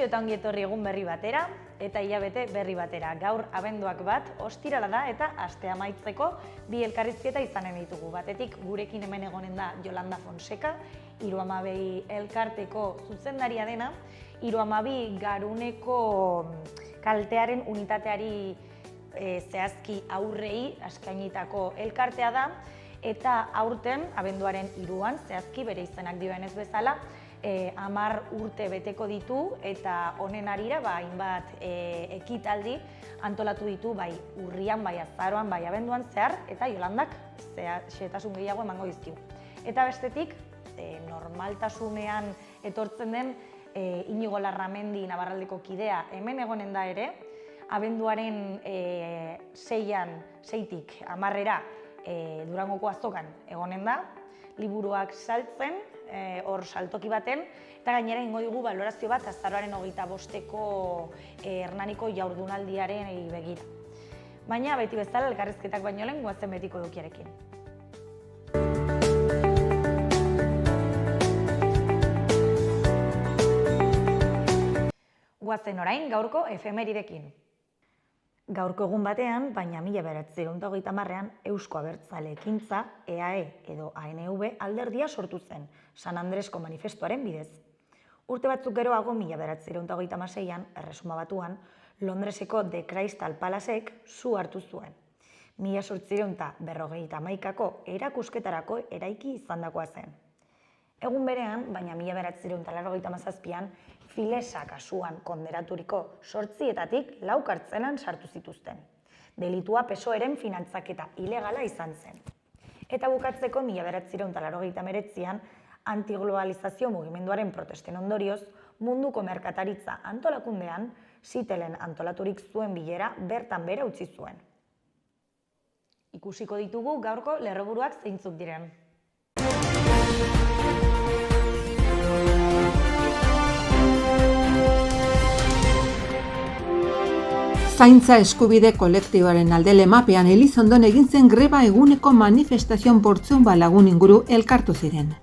Kaixo eta ongi etorri egun berri batera eta hilabete berri batera. Gaur abenduak 1, ostirala da eta aste amaitzeko bi elkarrizketa izanen ditugu. Batetik gurekin hemen egonen da Yolanda Fonseca, 32 elkarteko zuzendaria dena, 32 Garuneko kaltearen unitateari zehazki aurrei eskainitako elkartea da, eta aurten, abenduaren 3an, zehazki bere izenak dioenez bezala, 10 urte beteko ditu eta honen harira hainbat ekitaldi antolatu ditu bai urrian, bai azaroan, bai abenduan zehar, eta Yolandak xehetasun gehiago emango dizkigu. Eta bestetik, normaltasunean etortzen den Inigo Larramendi Navarraldeko kidea hemen egonen da ere, abenduaren 6tik 10era Durangoko azokan egonen da, liburuak saltzen, hor saltoki baten, eta gainera ingo dugu balorazio bat azaroaren 25ko Hernaniko jaurdunaldiaren begira. Baina beti bezala elkarrizketak baino lehen goazen betiko edukiarekin. Goazen orain gaurko efemeridekin. Gaurko egun batean, baina 1930ean Eusko Abertzale Ekintza, EAE edo ANV alderdia sortu zen, San Andresko manifestuaren bidez. Urte batzuk geroago, 1936an, Erresuma Batuan, Londreseko The Crystal Palacek su hartu zuen. 1851ko erakusketarako eraiki izandakoa zen. Egun berean, baina 1997an, Filesa kasuan konderaturiko 8etatik 4 kartzelan sartu zituzten. Delitua PSOEren finantzaketa ilegala izan zen. Eta bukatzeko 1989an, antiglobalizazio mugimenduaren protesten ondorioz, munduko merkataritza antolakundean, Sitelen antolaturik zuen bilera bertan bera utzi zuen. Ikusiko ditugu gaurko lerroburuak zeintzuk diren. Zaintza eskubide kolektiboaren alde Lemapean Elizondon egin zen greba eguneko manifestazioan 800 lagun inguru elkartu ziren.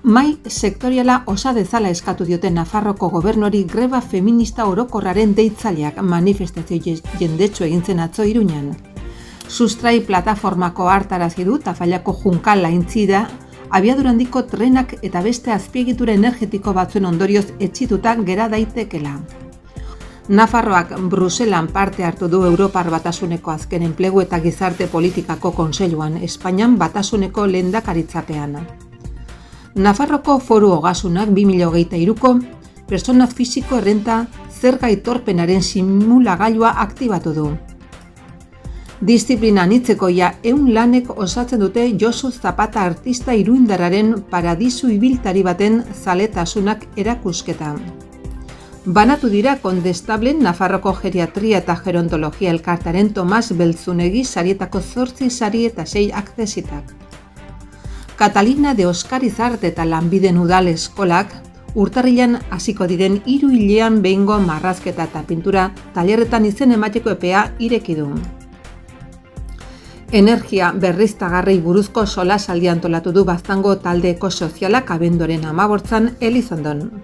Mahai sektoriala osa dezala eskatu dioten Nafarroko gobernuari greba feminista orokorraren deitzaileak manifestazio jendetsu egin zen atzo Iruñan. Sustrai plataformako hartarazi du Tafallako Junkala intzida, abiadura handiko trenak eta beste azpiegitura energetiko batzuen ondorioz etxituta gera daitekela. Nafarroak Bruselan parte hartu du Europar Batasuneko azken enplegu eta gizarte politikako kontseiluan, Espainian Batasuneko lehendakaritzapean. Nafarroko Foru Ogasunak 2023ko pertsona fisiko errenta zerga aitorpenaren simulagailua aktibatu du. Diziplina anitzekoia 100 lanek osatzen dute Josu Zapata artista iruindarraren paradisu ibiltari baten zaletasunak erakusketa. Banatu dira Kondestablen Nafarroko Geriatria eta Gerontologia elkartaren Tomas Beltzunegi sarietako 8 sari eta 6 akzesitak. Catalina de Oskarizart eta Lanbiden Udal Eskolak urtarrilan hasiko diren 3 hilean behingo marrazketa eta pintura tailerretan izen emateko epea ireki du. Energia berriztagarrei buruzko solasaldia antolatu du Baztango talde ekosozialak abenduaren 15an Elizondon.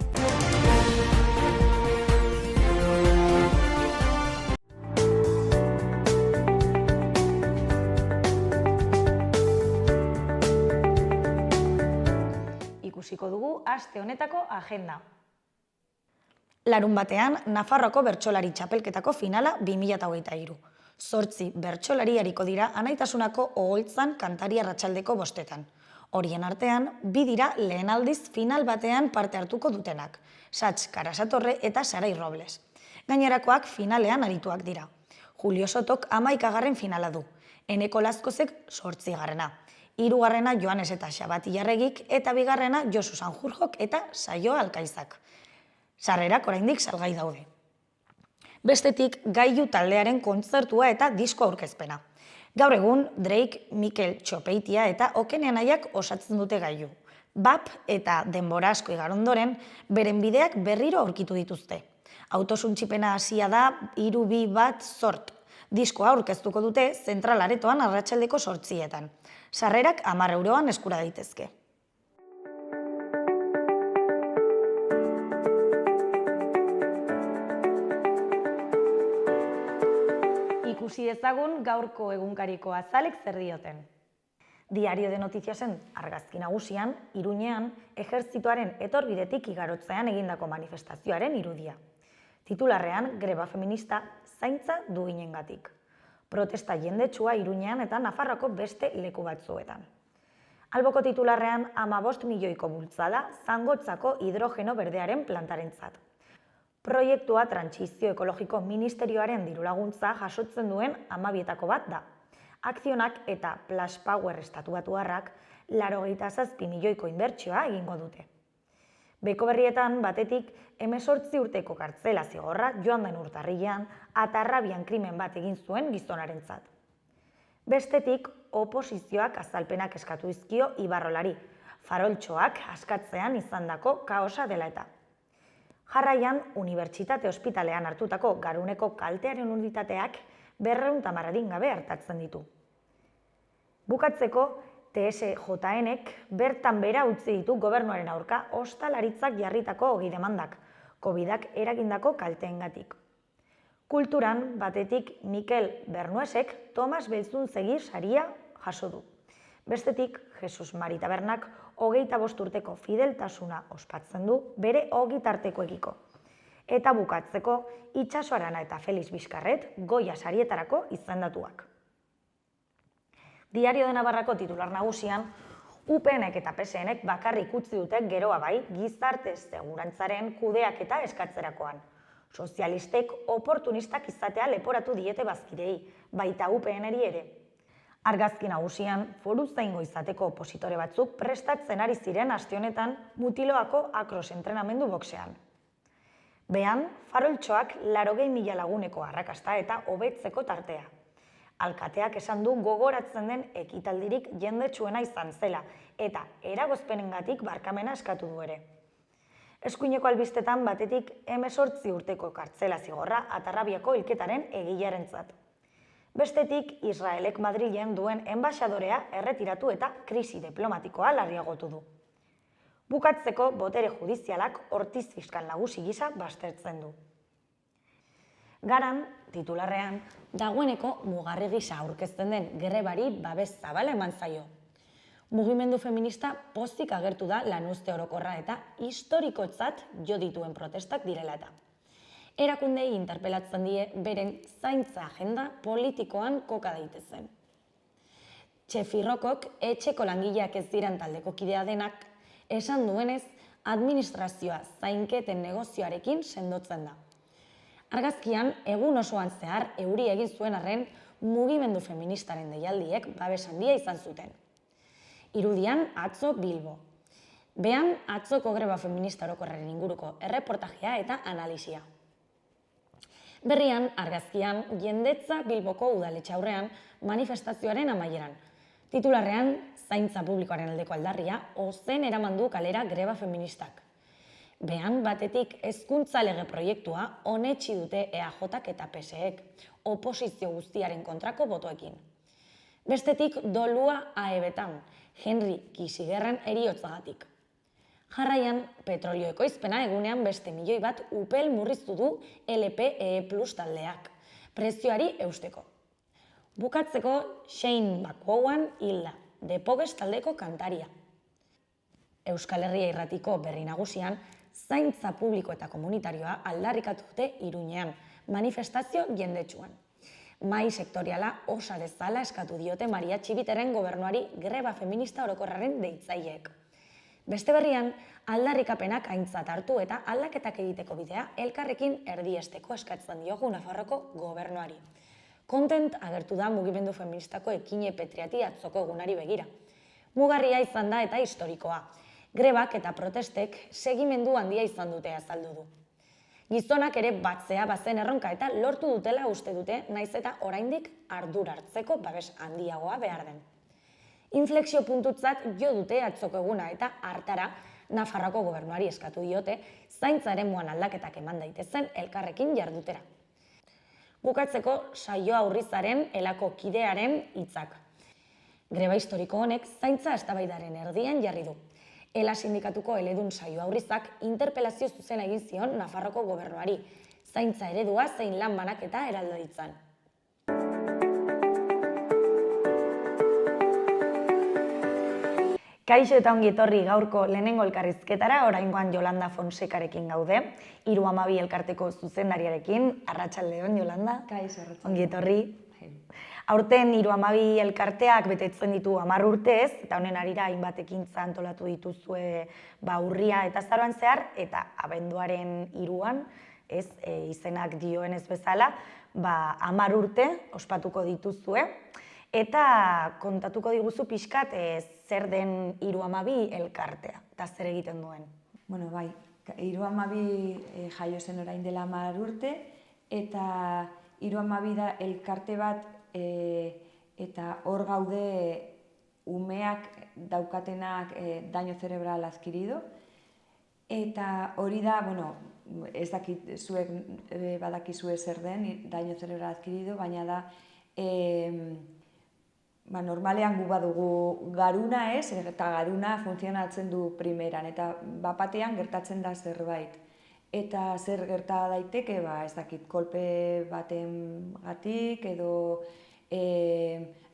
Ikusiko dugu aste honetako agenda. Larun batean, Nafarroko bertsolari txapelketako finala 2023. 8 bertsolari ariko dira Anaitasunako oholtzan kantari arratsaldeko 5etan. Horien artean, 2 dira lehen aldiz final batean parte hartuko dutenak, Sats Karasatorre eta Sarai Robles. Gainerakoak finalean arituak dira. Julio Sotok 11garren finala du, Eneko Lazkozek 8garrena. 3garrena Joanes eta Xabati Jarregik eta 2garrena Josu Sanjurjok eta Saio Alkaizak. Sarrerak oraindik salgai daude. Bestetik, Gailu taldearen kontzertua eta disko aurkezpena. Gaur egun, Drake, Mikel Txopeitia eta Okene Anaiak osatzen dute Gailu. BAP eta denbora asko igar ondoren, beren bideak berriro aurkitu dituzte. Autosuntxipena hasia da 3-2-1 Diskoa aurkeztuko dute Zentral Aretoan arratsaldeko 8etan. Sarrerak 10 euroan eskura daitezke. ikusi ezagun gaurko egunkariko azalek zer dioten. Diario de Noticiasen argazki nagusian, Iruñean, ejertzitoaren etorbidetik igarotzean egindako manifestazioaren irudia. Titularrean, greba feminista zaintza duinengatik. Protesta jendetsua Iruñean eta Nafarroako beste leku batzuetan. Alboko titularrean 15 milioiko bultzada Zangotzako hidrogeno berdearen plantarentzat. Proiektua Trantsizio Ekologiko Ministerioaren dirulaguntza jasotzen duen 12etako bat da. Akzionak eta Plus Power estatuatuarrak 87 milioiko inbertsioa egingo dute. Beko berrietan batetik 18 urteko kartzela zigorra joan den urtarrilean atarrabian krimen bat egin zuen gizonarentzat. Bestetik, oposizioak azalpenak eskatu dizkio Ibarrolari, faroltxoak askatzean izandako kaosa dela eta. Jarraian, Unibertsitate Ospitalean hartutako garuneko kaltearen unitateak 200 adingabe artatzen ditu. Bukatzeko, TSJNek bertan bera utzi ditu gobernuaren aurka ostalaritzak jarritako 20 demandak, Covidak eragindako kalteengatik. Kulturan, batetik Mikel Bernuesek Tomas Belzunzegi saria jaso du. Bestetik, Jesus Mari Tabernak 25 urteko fideltasuna ospatzen du bere ogitartekoekiko. Eta bukatzeko, Itxaso Arana eta Felix Bizkarret Goya sarietarako izendatuak. Diario de Navarrako titular nagusian, UPNek eta PSNek bakarrik utzi dute geroa bai gizarte segurantzaren kudeaketa eskatzerakoan. Sozialistek oportunistak izatea leporatu diete bazkidei, baita UPNeri ere. Argazki nagusian, foruzaingo izateko opositore batzuk prestatzen ari ziren aste honetan Mutiloako akros entrenamendu boxean. Behan, faroltxoak 80.000 laguneko arrakasta eta hobetzeko tartea. Alkateak esan du gogoratzen den ekitaldirik jendetsuena izan zela eta eragozpenengatik barkamena eskatu du ere. Eskuineko albistetan batetik 18 urteko kartzela zigorra Atarrabiako hilketaren egilearentzat. Bestetik, Israelek Madrilen duen enbaxadorea erretiratu eta krisi diplomatikoa larriagotu du. Bukatzeko, botere judizialak Ortiz fiskal nagusi gisa baztertzen du. Garan, titularrean, dagoeneko mugarri gisa aurkezten den grebari babes zabala eman zaio. Mugimendu feminista pozik agertu da lanuzte orokorra eta historikotzat jo dituen protestak direla eta. Erakundei interpelatzen die beren zaintza agenda politikoan koka daitezen. Txefirrokok etxeko langileak ez diran taldeko kidea denak esan duenez administrazioa zainketen negozioarekin sendotzen da. Argazkian, egun osoan zehar euri egin zuen arren mugimendu feministaren deialdiek babes handia izan zuten. Irudian, atzo Bilbo. Behan, atzoko greba feminista orokorraren inguruko erreportajea eta analisia. Berrian, argazkian, jendetza Bilboko udaletxe aurrean manifestazioaren amaieran. Titularrean, zaintza publikoaren aldeko aldarria, ozen eraman du kalera greba feministak. Behan, batetik hezkuntza lege proiektua onetsi dute EAJak eta PSEek, oposizio guztiaren kontrako botoekin. Bestetik, dolua AEB-tan, Henry Kisigerren heriotzagatik. Jarraian, petrolio ekoizpena egunean beste milioi bat upel murriztu du LPE Plus taldeak, prezioari eusteko. Bukatzeko, Shane McGowan hilda, Depoges taldeko kantaria. Euskal Herria Irratiko berri nagusian, zaintza publiko eta komunitarioa aldarrikatu dute Iruñean, manifestazio jendetsuan. Mahai sektoriala osa dezala eskatu diote Maria Txibiteren gobernuari greba feminista orokorraren deitzaileek. Beste berrian, aldarrikapenak aintzat hartu eta aldaketak egiteko bidea elkarrekin erdiesteko eskatzen diogu Nafarroko gobernuari. Kontent agertu da mugimendu feministako Ekine Petriati atzoko egunari begira. Mugarria izan da eta historikoa. Grebak eta protestek segimendu handia izan dute azaldu du. Gizonak ere batzea bazen erronka eta lortu dutela uste dute naiz eta oraindik ardura hartzeko babes handiagoa behar den. Inflexio puntutzat jo dute atzoko eguna eta hartara Nafarroako gobernuari eskatu diote zaintza eremuan aldaketak eman daitezen elkarrekin jardutera. Bukatzeko Saio Aurrizaren elako kidearen hitzak. Greba historiko honek zaintza eztabaidaren erdian jarri du. Ela sindikatuko eledun Saio Aurrizak interpelazio zuzena egin zion Nafarroko gobernuari, zaintza eredua zein lan banaketa eralda ditzan. Kaixo eta ongi etorri gaurko lehenengo elkarrizketara, oraingoan Yolanda Fonsekarekin gaude, 312 elkarteko zuzendariarekin. Arratsaldeon, Yolanda. Kaixo, arratsaldeon. Ongi etorri. Aurten 312 elkarteak betetzen ditu 10 urtez, eta honen harira hainbat ekintza antolatu dituzue urria eta azaroan zehar, eta abenduaren 3an, izenak dioenez bezala, 10 urte ospatuko dituzue. Eta kontatuko diguzu pixkat zer den 312 elkartea, eta zer egiten duen. Bueno, bai, 312 jaio zen orain dela 10 urte, eta 312 da elkarte bat, eta hor gaude umeak daukatenak daño cerebral adquirido, eta hori da, bueno, ez dakit zuek badakizue zer den daño cerebral adquirido, baina da, normalean gu badugu garuna ez, eta garuna funtzionatzen du primeran, eta bapatean gertatzen da zerbait. Eta zer gerta daiteke, ez dakit, kolpe baten gatik, edo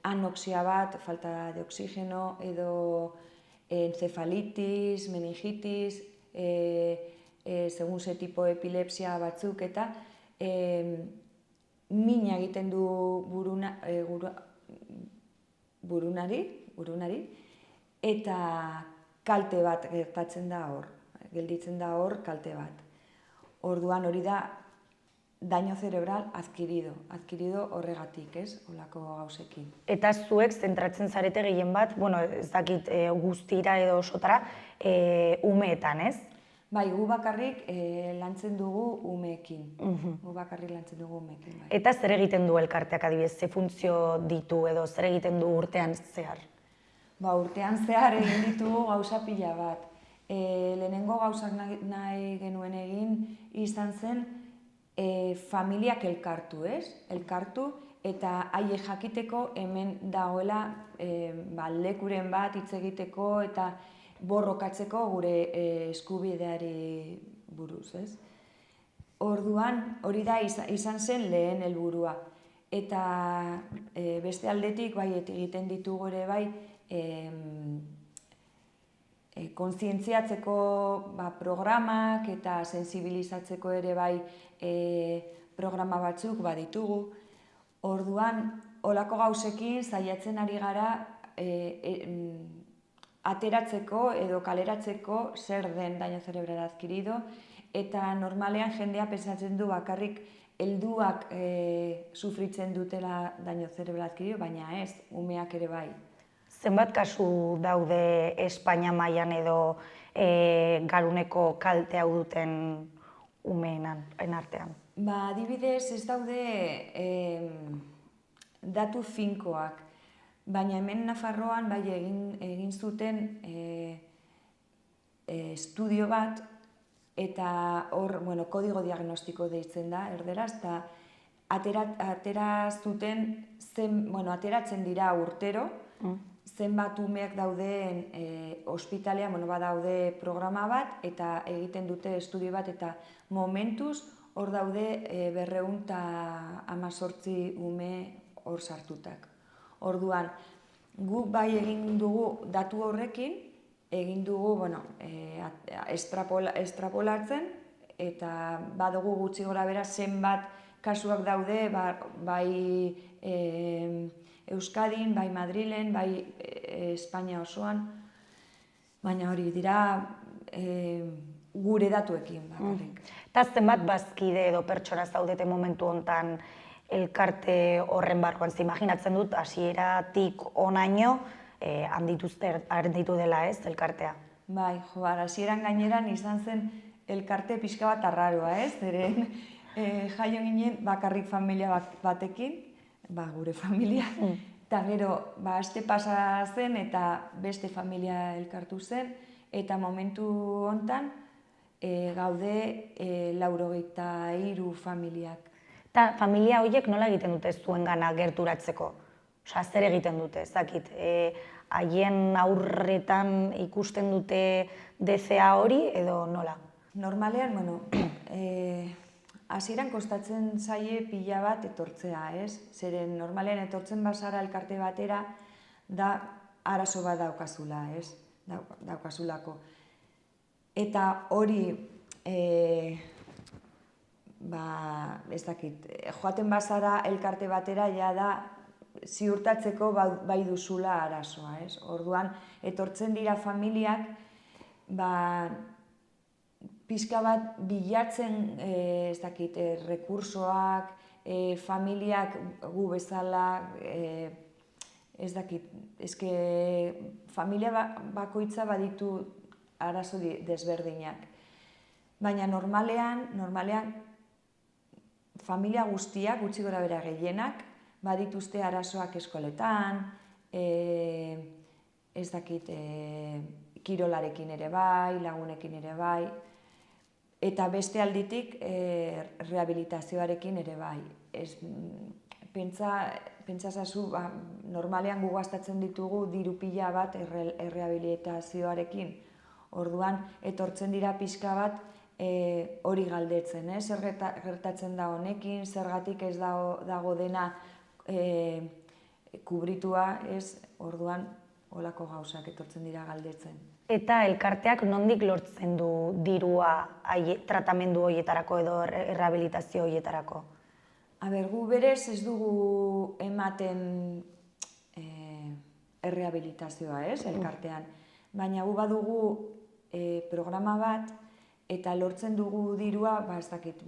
anoxia bat, falta de oxigeno, edo encefalitis, meningitis, segun ze tipo epilepsia batzuk, eta mina egiten du burunari, eta kalte bat gertatzen da hor, gelditzen da hor kalte bat. Orduan hori da daño cerebral adquirido horregatik, ez, holako gauzekin. Eta zuek zentratzen zarete gehien bat, ez dakit guztira edo osotara, umeetan, ez? Bai, gu bakarrik lantzen dugu umeekin. Bai. Eta zer egiten du elkarteak adibidez, ze funtzio ditu edo zer egiten du urtean zehar? Urtean zehar egin ditugu gauza pila bat. Lehenengo gauzak nahi genuen egin izan zen familiak elkartu, ez? Elkartu eta haiek jakiteko hemen dagoela lekuren bat hitz egiteko eta borrokatzeko gure eskubideari buruz, ez? Orduan, hori da izan zen lehen helburua. Eta beste aldetik, egiten ditugu ere bai, kontzientziatzeko programak eta sensibilizatzeko ere bai programa batzuk baditugu. Orduan, holako gauzekin saiatzen ari gara ateratzeko edo kaleratzeko zer den daño cerebral adquirido, eta normalean jendea pentsatzen du bakarrik helduak sufritzen dutela daño cerebral adquirido, baina ez, umeak ere bai. Zenbat kasu daude Espainia mailan edo garuneko kaltea duten umeen artean? Adibidez ez daude datu finkoak, baina hemen Nafarroan egin zuten estudio bat, eta hor kodigo diagnostiko deitzen da, erderaz, eta ateratzen dira urtero, zenbat umeak dauden ospitalean, badaude programa bat, eta egiten dute estudio bat, eta momentuz hor daude 218 ume hor sartutak. Orduan, guk bai egin dugu datu horrekin, egin dugu estrapolatzen, eta badugu gutxi gora bera zenbat kasuak daude, bai Euskadin, bai Madrilen, bai Espainia osoan, baina hori dira gure datuekin bakarrik. Eta zenbat bazkide edo pertsona zaudete momentu hontan elkarte horren barruan, imaginatzen dut, hasieratik honaino handitu dela ez, elkartea? Bai, hasieran gaineran izan zen elkarte pixka bat arraroa, ez? Zeren jaio ginen bakarrik familia batekin, gure familia, eta gero, aste pasa zen eta beste familia elkartu zen, eta momentu hontan gaude 93 familiak. Eta familia horiek nola egiten dute zuengana gerturatzeko? Osa, zer egiten dute, ez dakit, haien aurretan ikusten dute DCA hori edo nola? Normalean, hasieran kostatzen zaie pila bat etortzea, ez? Zeren normalean etortzen bazara elkarte batera da arazo bat daukazula, ez? daukazulako. Eta hori, ez dakit, joaten bazara elkarte batera ja da ziurtatzeko bai duzula arazoa, ez? Orduan, etortzen dira familiak, pixka bat bilatzen, ez dakit, rekursoak, familiak gu bezala, ez dakit, eske familia bakoitza baditu arazo desberdinak. Baina normalean, familia guztiak, gutxi gora bera gehienak, badituzte arazoak eskoletan, ez dakit, kirolarekin ere bai, lagunekin ere bai, eta beste alditik rehabilitazioarekin ere bai. Pentsazazu, normalean gu gastatzen ditugu diru pila bat errehabilitazioarekin. Orduan, etortzen dira pixka bat hori galdetzen, zer gertatzen da honekin, zergatik ez dago dena kubritua, orduan, holako gauzak etortzen dira galdetzen. Eta elkarteak nondik lortzen du dirua tratamendu horietarako edo rehabilitazio horietarako? Gu berez ez dugu ematen errehabilitazioa, elkartean. Baina gu badugu programa bat, eta lortzen dugu dirua, ez dakit,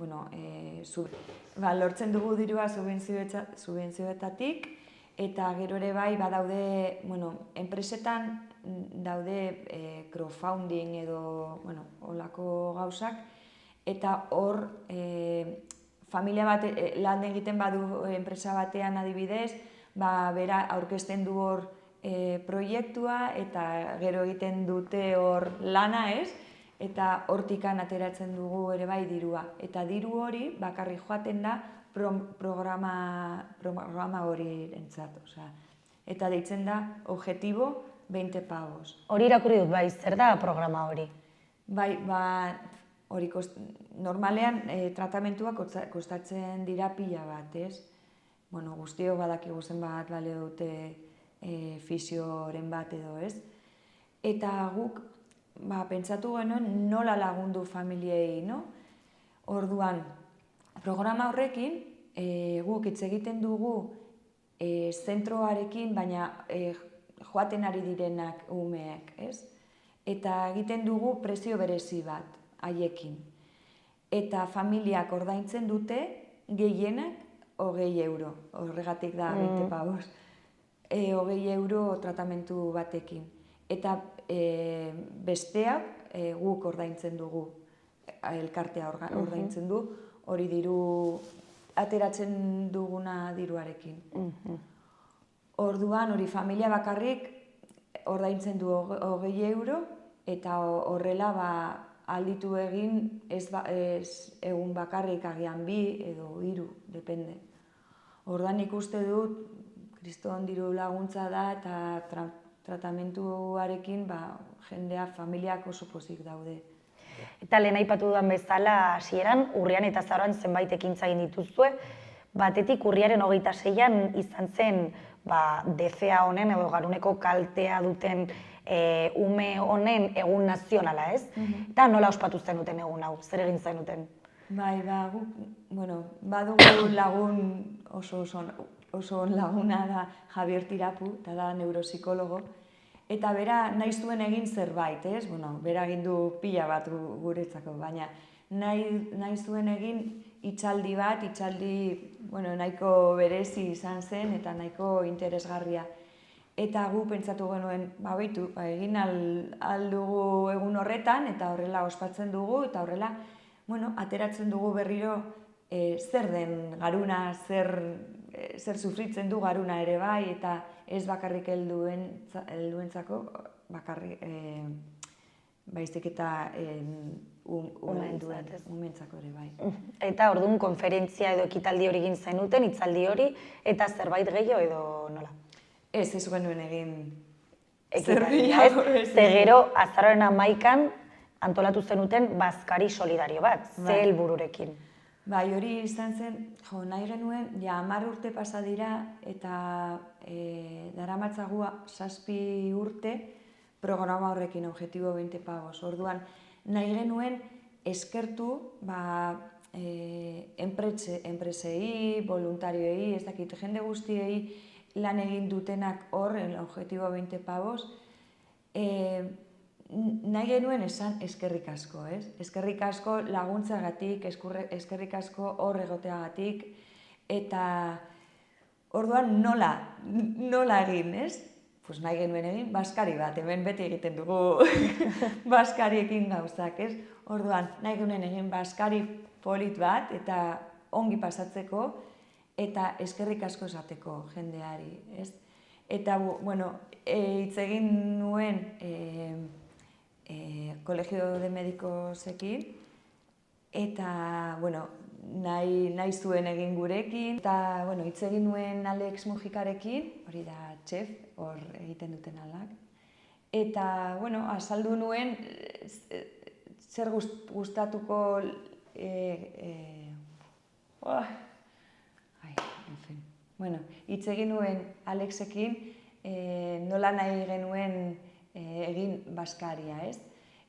lortzen dugu dirua subentzioetatik, eta gero ere bai badaude, enpresetan daude crowdfunding edo holako gauzak, eta hor familia bat lan egiten badu enpresa batean adibidez, bera aurkezten du hor proiektua eta gero egiten dute hor lana, eta hortikan ateratzen dugu ere bai dirua. Eta diru hori bakarrik joaten da programa hori entzat. Eta deitzen da objetibo 20 pavos. Hori irakurri dut bai, zer da programa hori? Bai, hori normalean tratamentuak kostatzen dira pila bat, guztiok badakigu zenbat balio dute fisioren bat edo, eta guk pentsatu genuen nola lagundu familiei, Orduan, programa horrekin guk hitz egiten dugu zentroarekin, baina joaten ari direnak umeek, eta egiten dugu prezio berezi bat haiekin. Eta familiak ordaintzen dute gehienak 20 euro, horregatik da 20 pavos, 20 euro tratamentu batekin. Eta besteak guk ordaintzen dugu, elkartea ordaintzen du, hori diru ateratzen duguna diruarekin. Orduan hori familia bakarrik ordaintzen du 20 euro, eta horrela alditu egin ez egun bakarrik agian 2 edo 3, depende. Orduan ikuste dut, kriston diru laguntza da eta tratamentuarekin jendea, familiak oso pozik daude. Eta lehen aipatu dudan bezala, hasieran, urrian eta azaroan zenbait ekintza egin dituzue, batetik urriaren 26an izan zen DFA honen edo garuneko kaltea duten ume honen egun nazionala, Eta nola ospatu zenuten egun hau, zer egin zenuten? Bai, guk, badugu lagun oso laguna da Javier Tirapu, eta da neuropsikologo, eta bera nahi zuen egin zerbait, bera egin du pila bat guretzako, baina nahi zuen egin hitzaldi bat, nahiko berezi izan zen eta nahiko interesgarria. Eta gu pentsatu genuen, egin aldugu egun horretan, eta horrela ospatzen dugu, eta horrela, ateratzen dugu berriro zer den garuna, zer sufritzen du garuna ere bai, eta ez bakarrik helduentzako, baizik eta umeentzako ere bai. Eta orduan konferentzia edo ekitaldi hori egin zenuten, hitzaldi hori, eta zerbait gehiago edo nola? Ez genuen egin ekitaldia, Ze gero azaroaren 11an antolatu zenuten bazkari solidario bat, ze helbururekin. Bai, hori izan zen, nahi genuen, 10 urte pasa dira eta daramatzagu 7 urte programa horrekin, Objetivo 20 Pavos. Orduan, nahi genuen eskertu enpresei, voluntarioei, ez dakit, jende guztiei lan egin dutenak hor, Objetivo 20 Pavos, nahi genuen esan eskerrik asko, ez? Eskerrik asko laguntzagatik, eskerrik asko hor egoteagatik, eta orduan nola egin, ez? Pues nahi genuen egin baskari bat, hemen beti egiten dugu baskariekin gauzak, ez? Orduan, nahi genuen egin baskari polit bat, eta ongi pasatzeko, eta eskerrik asko esateko jendeari, ez? Eta, bueno, hitz egin nuen Colegio de Medikosekin, eta, bueno, nahi zuen egin gurekin, eta, bueno, hitz egin nuen Alex Mujikarekin, hori da txef, hor egiten duten alak, eta, bueno, azaldu nuen zer gustatuko hitz egin nuen Alexekin nola nahi genuen egin baskaria, ez?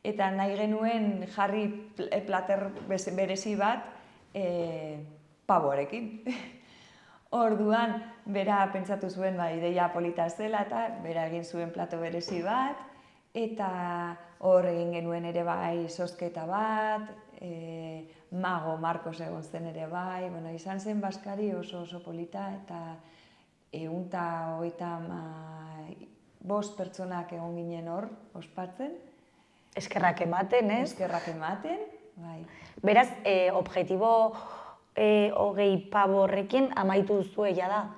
Eta nahi genuen jarri plater berezi bat pavorekin. Orduan, bera pentsatu zuen ideia polita zela eta bera egin zuen plato berezi bat, eta hor egin genuen ere bai zozketa bat, Mago Marcos egon zen ere bai, izan zen baskari oso polita, eta 125 pertsonak egon ginen hor ospatzen. Eskerrak ematen, ez? Eskerrak ematen, bai. Beraz, Objetivo 20 Pavo horrekin amaitu duzue da?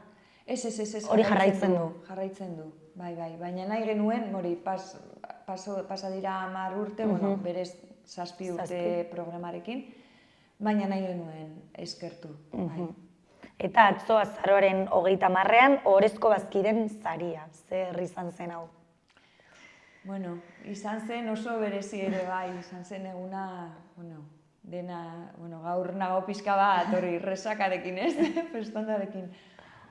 Ez. Hori jarraitzen du? Jarraitzen du, bai. Baina nahi genuen, pasa dira 10 urte, berez 7 urte programarekin, baina nahi genuen eskertu. Eta atzo azaroaren 30ean ohorezko bazkiden saria, zer izan zen hau? Bueno, izan zen oso berezi ere bai, izan zen eguna, dena, gaur nago pixka bat, hori resakarekin, ez? Festondarekin,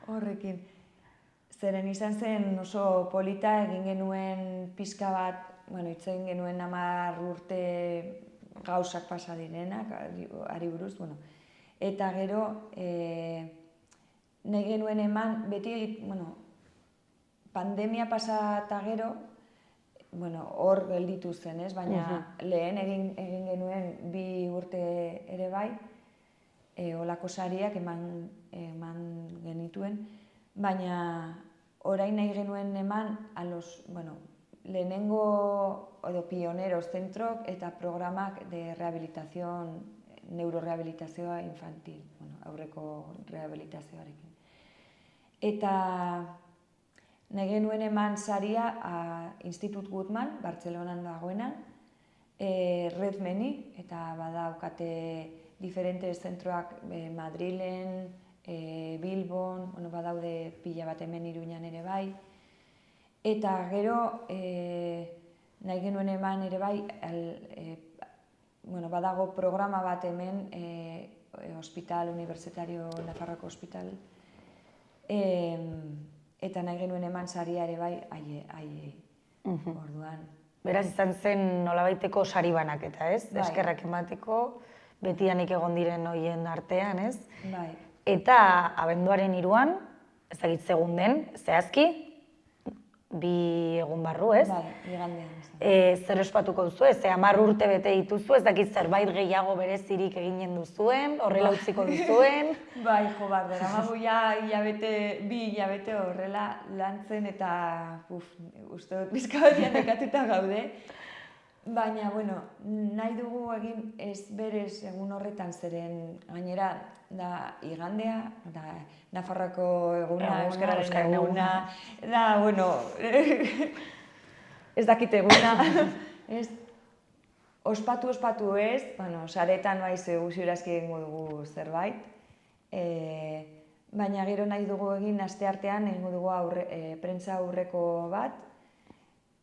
horrekin. Zeren izan zen oso polita, egin genuen pixka bat, hitz egin genuen 10 urte gauzak pasa direnak, ari buruz, eta gero, nahi genuen eman, beti, pandemia pasa eta gero, hor gelditu zen, ez? Baina lehen egin genuen 2 urte ere bai, olako sariak eman genituen, baina orain nahi genuen eman lehenengo pioneros zentrok eta programak de rehabilitación, neurorehabilitazioa infantil, aurreko rehabilitazioarekin. Eta nahi genuen eman saria Institut Guttmann, Bartzelonan dagoena, Redmeni, eta badaukate diferentes zentroak Madrilen, Bilbon, badaude pila bat hemen Iruñan ere bai. Eta gero nahi genuen eman ere bai, badago programa bat hemen, Hospital Universitario Nafarroako Hospital, eta nahi genuen eman saria ere bai haiei. Orduan. Beraz izan zen nolabaiteko sari banaketa, ez? Eskerrak emateko, betianik egon diren hoien artean, ez? Bai. Eta abenduaren 3an, ez dakit segun den, zehazki, 2 egun barru, ez? Bai, igandean. Zer ospatuko duzu, ez? 10 urte bete dituzu, ez dakit zerbait gehiago berezirik eginen duzuen, horrela utziko duzuen. Bai, daramagu ja 2 hilabete horrela lantzen eta uste dut bizka batian nekatuta gaude. Baina, nahi dugu egin ez berez egun horretan zeren gainera da igandea, da Nafarroako eguna, euskararen eguna, da, ez dakit eguna, ospatu ez, saretan bai segurazki egingo dugu zerbait, baina gero nahi dugu egin asteartean egingo dugu prentsa aurreko bat,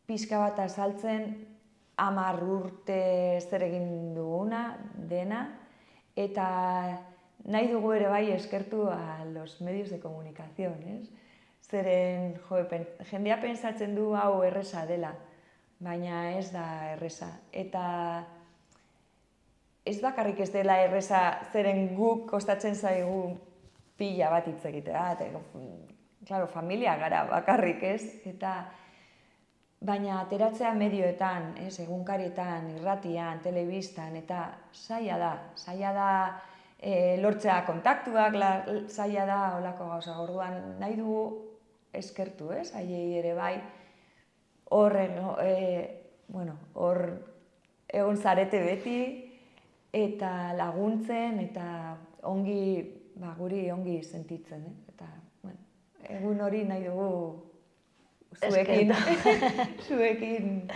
pixka bat azaltzen 10 urte zer egin duguna, dena, eta nahi dugu ere bai eskertu a los medios de comunicación, ez? Zeren, jendea pentsatzen du hau erresa dela, baina ez da erresa. Eta ez bakarrik ez dela erresa, zeren guk kostatzen zaigu pila bat hitz egitea. Claro, familia gara bakarrik, ez? Baina ateratzea medioetan, egunkarietan, irratian, telebistan, eta zaila da lortzea kontaktuak, zaila da holako gauza. Orduan nahi dugu eskertu, haiei ere bai, hor egon zarete beti, eta laguntzen, eta guri ongi sentitzen, eta egun hori nahi dugu zuekin.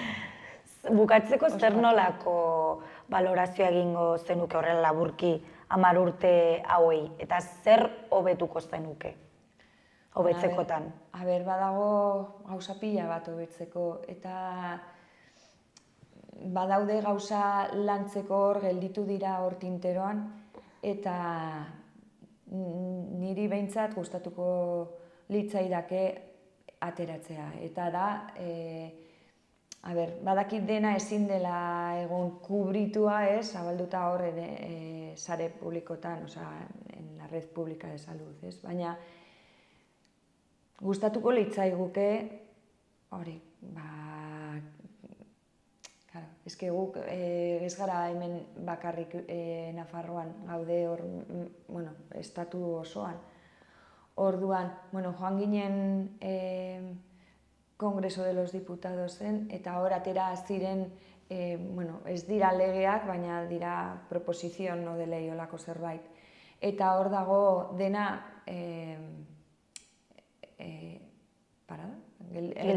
Bukatzeko zer nolako balorazioa egingo zenuke horrela laburki 10 urte hauei, eta zer hobetuko zenuke hobetzekotan? Badago gauza pila bat hobetzeko, eta badaude gauza lantzeko hor gelditu dira hor tinteroan, eta niri behintzat gustatuko litzaidake ateratzea. Eta da, badakit dena ezin dela egon kubritua, zabalduta hor sare publikotan, en la red pública de salud, baina gustatuko litzaiguke hori, eske guk ez gara hemen bakarrik Nafarroan gaude hor, estatu osoan. Orduan, joan ginen Kongreso de los Diputadosen, eta hor atera ziren, ez dira legeak, baina dira proposizion no de lei olako zerbait. Eta hor dago dena,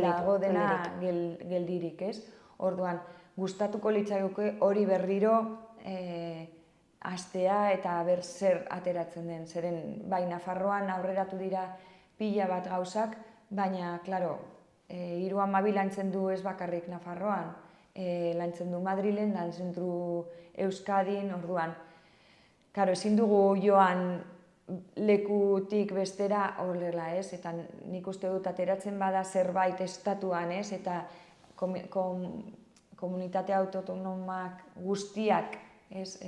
dago dena geldirik, ez? Orduan, gustatuko litzaiguke hori berriro astea eta ber zer ateratzen den. Zeren, bai, Nafarroan aurreratu dira pila bat gauzak, baina, klaro, 32 lantzen du ez bakarrik Nafarroan, lantzen du Madrilen, lantzen du Euskadin, orduan. Klaro, ezin dugu joan lekutik bestera horrela, ez? Eta nik uste dut ateratzen bada zerbait estatuan, ez? Eta komunitate autonomak guztiak, ez?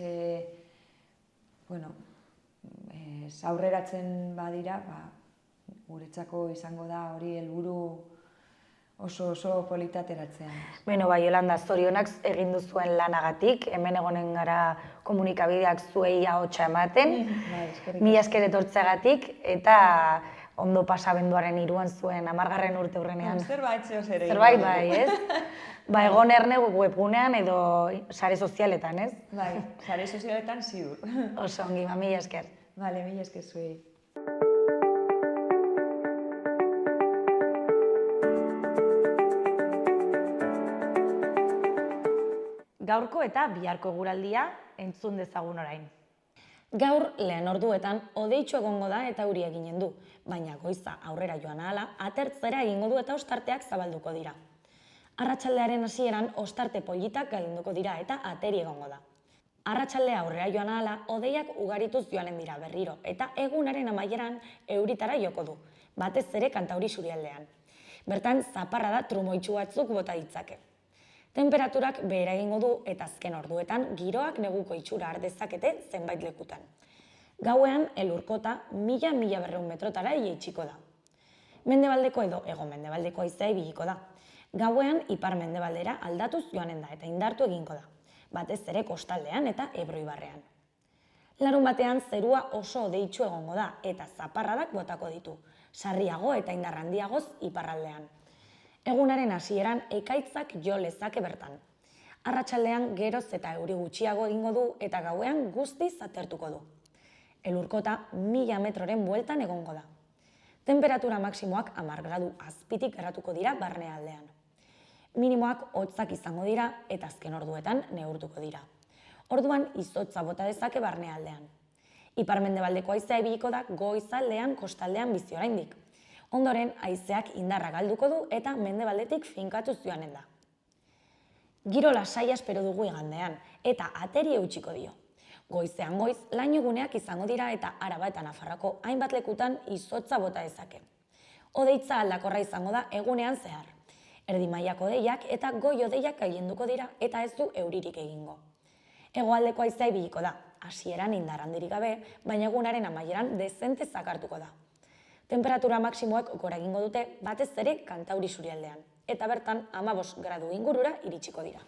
Aurreratzen badira, guretzako izango da hori helburu oso polita ateratzea. Bai, Yolanda, zorionak egin duzuen lanagatik, hemen egonen gara komunikabideak zuei ahotsa ematen, mila esker etortzeagatik, eta ondo pasabenduaren 3an zuen 10. urte hurrenean. Zerbait zehoz ere. Zerbait bai, ez? Egon erne webgunean edo sare sozialetan, ez? Bai, sare sozialetan ziur. Oso ongi, mila esker. Bale, mila esker zuei. Gaurko eta biharko eguraldia entzun dezagun orain. Gaur lehen orduetan hodeitsu egongo da eta euria eginen du, baina goiza aurrera joan ahala atertzera egingo du eta ostarteak zabalduko dira. Arratsaldearen hasieran ostarte politak gailenduko dira eta ateri egongo da. Arratsaldea aurrera joan ahala hodeiak ugarituz joanen dira berriro eta egunaren amaieran euritara joko du, batez ere Kantauri isurialdean. Bertan zaparrada trumoitsu batzuk bota ditzake. Temperaturak behera egingo du eta azken orduetan giroak neguko itxura har dezakete zenbait lekutan. Gauean elurkota 1000-1200 metrotara jaitsiko da. Mendebaldeko edo hego-mendebaldeko haizea ibiliko da. Gauean ipar-mendebaldera aldatuz joanen da eta indartu egingo da, batez ere kostaldean eta Ebro ibarrean. Larunbatean zerua oso hodeitsu egongo da eta zaparradak botako ditu, sarriago eta indar handiagoz iparraldean. Egunaren hasieran ekaitzak jo lezake bertan. Arratsaldean geroz eta euri gutxiago egingo du eta gauean guztiz atertuko du. Elurkota 1000 metroren bueltan egongo da. Temperatura maksimoak 10 gradu azpitik geratuko dira barnealdean. Minimoak hotzak izango dira eta azken orduetan neurtuko dira. Orduan izotza bota dezake barnealdean. Ipar-mendebaldeko haizea ibiliko da goizaldean kostaldean bizi oraindik. Ondoren, haizeak indarra galduko du eta mendebaldetik finkatuz joanen da. Giro lasaia espero dugu igandean eta ateri eutsiko dio. Goizean goiz, lainoguneak izango dira eta Araba eta Nafarroako hainbat lekutan izotza bota dezake. Hodeitza aldakorra izango da egunean zehar. Erdi mailako hodeiak eta goi hodeiak gailenduko dira eta ez du euririk egingo. Hegoaldeko haizea ibiliko da, hasieran indar handirik gabe, baina egunaren amaieran dezente zakartuko da. Temperatura maksimoek gora egingo dute batez ere Kantauri isurialdean, eta bertan 15 gradu ingurura iritsiko dira.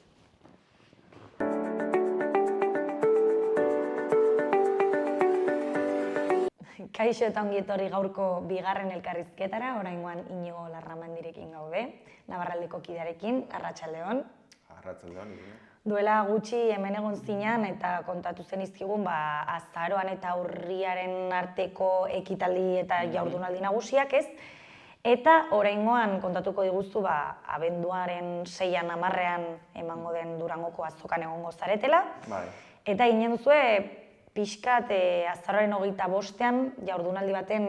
Kaixo eta ongi etorri gaurko bigarren elkarrizketara, oraingoan Inigo Larramandirekin gaude, Navarraldeko kidearekin, arratsaldeon. Arratsaldeon. Duela gutxi hemen egon zinan eta kontatu zen izkigun azaroan eta urriaren arteko ekitaldi eta jardunaldi nagusiak, ez? Eta oraingoan kontatuko diguzu abenduaren 6an 10ean emango den Durangoko azokan egongo zaretela. Bai. Eta ginen duzue pixkat azaroaren 25ean jardunaldi baten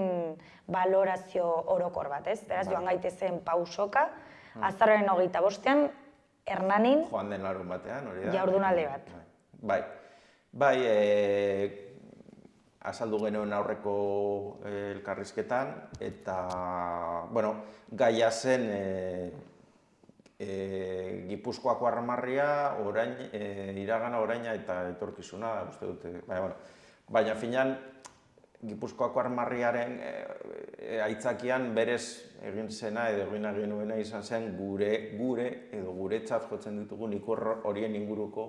balorazio orokor bat, ez? Beraz, joan gaitezen pausoka, azaroaren 25ean Hernanin joan den larun batean, hori da? Jardunaldi bat. Bai, azaldu genuen aurreko elkarrizketan, eta, bueno, gaia zen Gipuzkoako armarria, iragana, oraina eta etorkizuna, uste dute. Baina finean, Gipuzkoako armarriaren aitzakian berez egin zena edo egin genuena izan zen gure edo guretzat jotzen ditugun ikur horien inguruko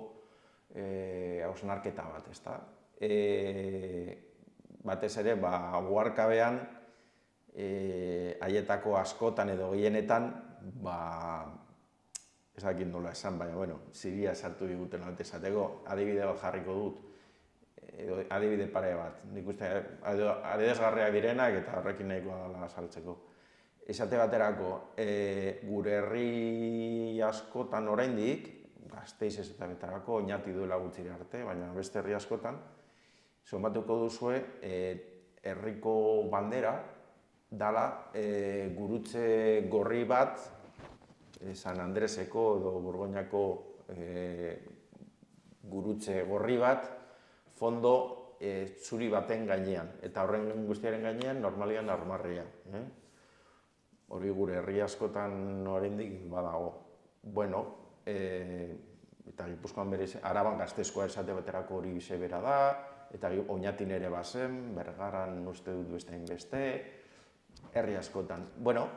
hausnarketa bat, ezta? Batez ere, Oharkabean, haietako askotan edo gehienetan, ez dakit nola esan, baina, ziria sartu diguten bat esateko, adibide bat jarriko dut, edo adibide pare bat, nik uste adidezgarriak direnak eta horrekin nahikoa dela saltzeko. Esate baterako, gure herri askotan oraindik, Gasteiz ez eta betarako, oinati duela gutxire arte, baina beste herri askotan, zonbatuko duzue, herriko bandera dala gurutze gorri bat, San Andreseko edo Borgoñako gurutze gorri bat, fondo zuri baten gainean, eta horren guztiaren gainean normalian armarria. Hori gure herri askotan oraindik badago. Bueno, eta Gipuzkoan berez, Araban Gaztezkoa esate baterako hori bize bera da, eta Oñatin ere bazen, Bergaran uste dut bestein beste, herri askotan. Bueno,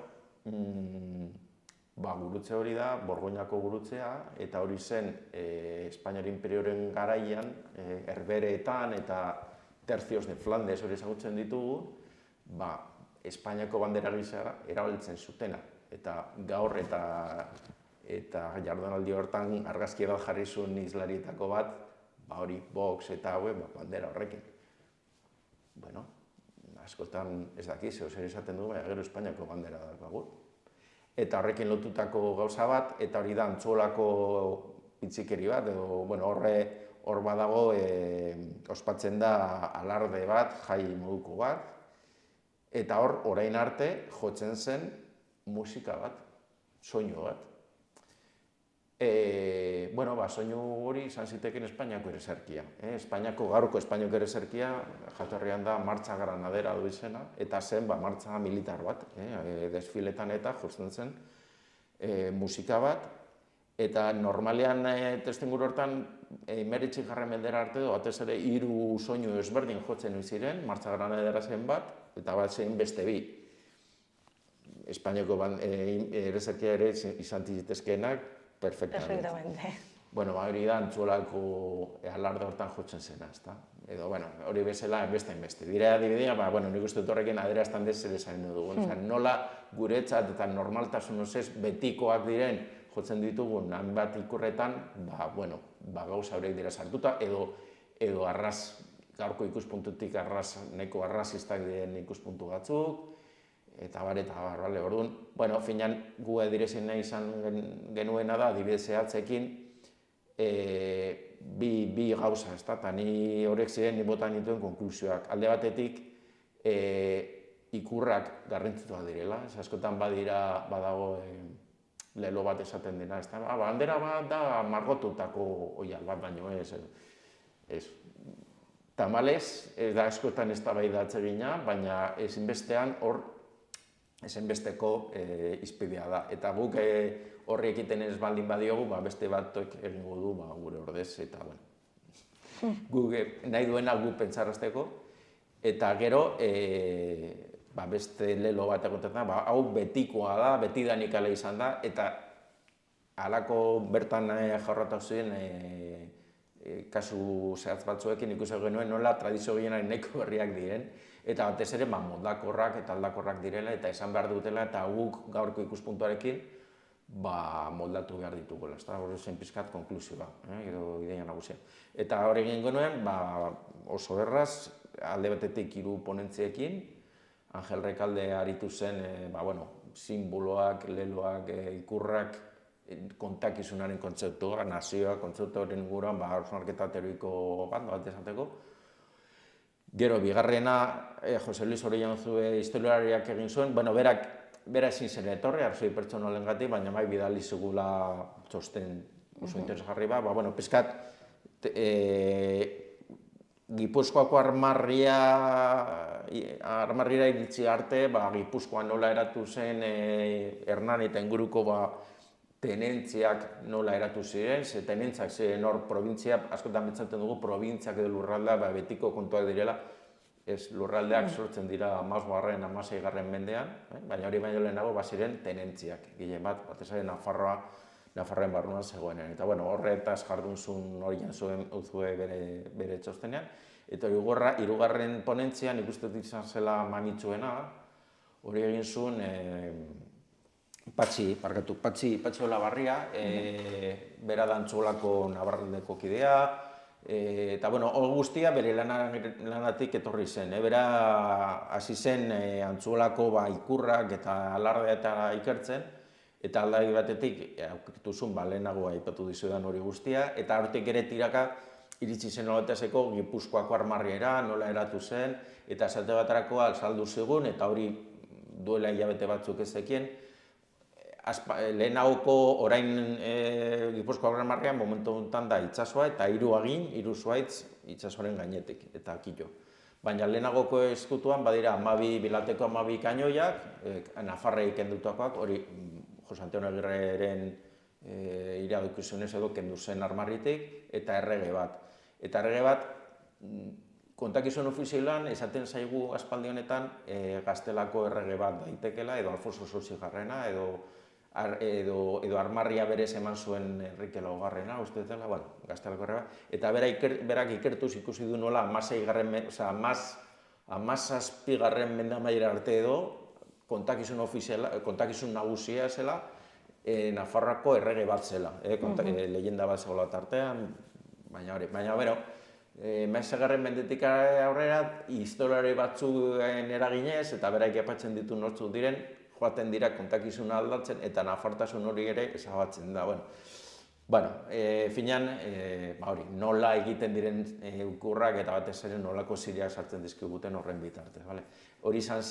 gurutze hori da, Borgoñako gurutzea, eta hori zen Espainiar Imperioren garaian, Herbereetan eta Tercios de Flandes hori ezagutzen ditugu, Espainiako bandera gisa erabiltzen zutena. Eta gaur eta jardunaldi hortan argazki bat jarri zuen hizlarietako bat, hori box eta bandera horrekin. Bueno, askotan ez daki, zer esaten dugu, baina gero Espainiako bandera daukagu. Eta horrekin lotutako gauza bat, eta hori da Antzuolako pitzikeri bat, edo hor badago ospatzen da alarde bat, jai moduko bat, eta hor orain arte jotzen zen musika bat, soinu bat. Soinu hori izan ziteken Espainiako ereserkia. Gaurko Espainiako ereserkia jatorrian da Martxa Granadera du izena, eta zen martxa militar bat, desfiletan eta jotzen zen musika bat, eta normalean testuinguru hortan 19. mendera arte edo batez ere 3 soinu ezberdin jotzen ziren, Martxa Granadera zen bat, eta bat zen beste 2. Espainiako ereserkia ere izan zitezkeenak, perfectamente. Hori da Antzuolako alarde hortan jotzen zena, ezta? Edo, hori bezala beste. Dire adibidea, nik uste dut horrekin adierazten dez zer esan dugun. Nola guretzat eta normaltasun osez betikoak diren jotzen ditugun hainbat ikurretan, gauza horiek dira sartuta, edo arraz, gaurko ikuspuntutik neko arrazistak diren ikuspuntu batzuk, eta bar, orduan, finean gu edirezin nahi izan genuena da, adibidez zehatzekin, bi gauza, eta ni horrek ziren ni botan dituen konklusioak. Alde batetik, ikurrak garrantzituak direla, askotan badago lelo bat esaten dena, bandera bat da margotutako oial bat, baino ez. Tamalez, ez da askotan eztabaidatze gina, baina ezinbestean hor ezinbesteko izpidea da. Eta guk horri ekiten ez baldin badiogu, beste batek egingo du gure ordez, eta guk nahi duena guk pentsarazteko, eta gero beste lelo bat egoten da, hau betikoa da, betidanik ala izan da, eta halako bertan jorratu ziren kasu zehatz batzuekin ikusi genuen nola tradizio gehienaren nahiko berriak diren, eta batez ere moldakorrak eta aldakorrak direla, eta esan behar dutela, eta guk gaurko ikuspuntuarekin moldatu behar dituguela. Hori zen pizkat konklusioa, edo ideia nagusia. Eta hori egin genuen oso erraz, alde batetik 3 ponentziekin, Angel Rekalde aritu zen simboloak, leloak, ikurrak, kontakizunaren kontzeptua, nazioa, kontzeptu horren inguruan, hausnarketa teoriko bat esateko. Gero, bigarrena, Jose Luis Orellana historialariak egin zuen, bera ezin zen etorri, arzoi pertsonalengatik, baina bai bidali zigula txosten oso interesgarri bat. Pizkat, Gipuzkoako armarrira iritsi arte, Gipuzkoan nola eratu zen Hernan eta inguruko tenentziak nola eratu ziren, ze tenentziak ziren hor provintzia, askotan betzaten dugu, provintziak edo lurraldea betiko kontuak direla, ez lurraldeak sortzen dira 15. 16. mendean, baina hori baino lehenago ziren tenentziak, gehien batez ere Nafarroen barruan zegoenean. Eta horretaz jardun zuen hori jantzuen uzue bere txostenean. Eta hirugarren ponentzian ikusten izan zela mamitsuena, hori egin zuen Patxi Olabarria, bera da Antzuolako Nabarraldeko kidea, eta hor guztia bere lanatik etorri zen. Bera hasi zen Antzuolako ikurrak eta alardea eta ikertzen, eta aldai batetik aurkitu zuen lehenago aipatu dizudan hori guztia, eta hortik ere tiraka iritsi zen nolatezeko Gipuzkoako armarriera, nola eratu zen, eta esate baterako azaldu zigun, eta hori duela hilabete batzuk ezekien, lehenagoko orain Gipuzkoako armarrian momentu honetan da itsasoa eta 3 hagin, 3 zuhaitz itsasoaren gainetik, eta kilo. Baina lehenagoko eskutuan badira bilateko 12 kainoiak, Nafarrei kendutakoak, hori Jose Antonio Agirreren iradokizunes edo kendu zen armarritik, eta errege bat. Eta errege bat, kontakizun ofizialan, esaten zaigu aspaldi honetan, Gaztelako errege bat daitekela, edo Alfonso Zortzigarrena, edo armarria berez eman zuen Enrique Laugarrena, uste dela, Gaztelako errege bat. Eta berak ikertuz ikusi du nola, 17. mendamaiera arte edo, kontakizun nagusia zela, Nafarroako errege bat zela, leyenda bat zegoela tartean, baina bero, 17. mendetik aurrera, historiari batzuen eraginez, eta berak aipatzen ditu nortzuk diren, joaten dira kontakizuna aldatzen, eta nafartasun hori ere ezabatzen da. Finean, nola egiten diren ukurrak eta batez ere nolako ziriak sartzen dizkiguten horren bitartez. Hori izan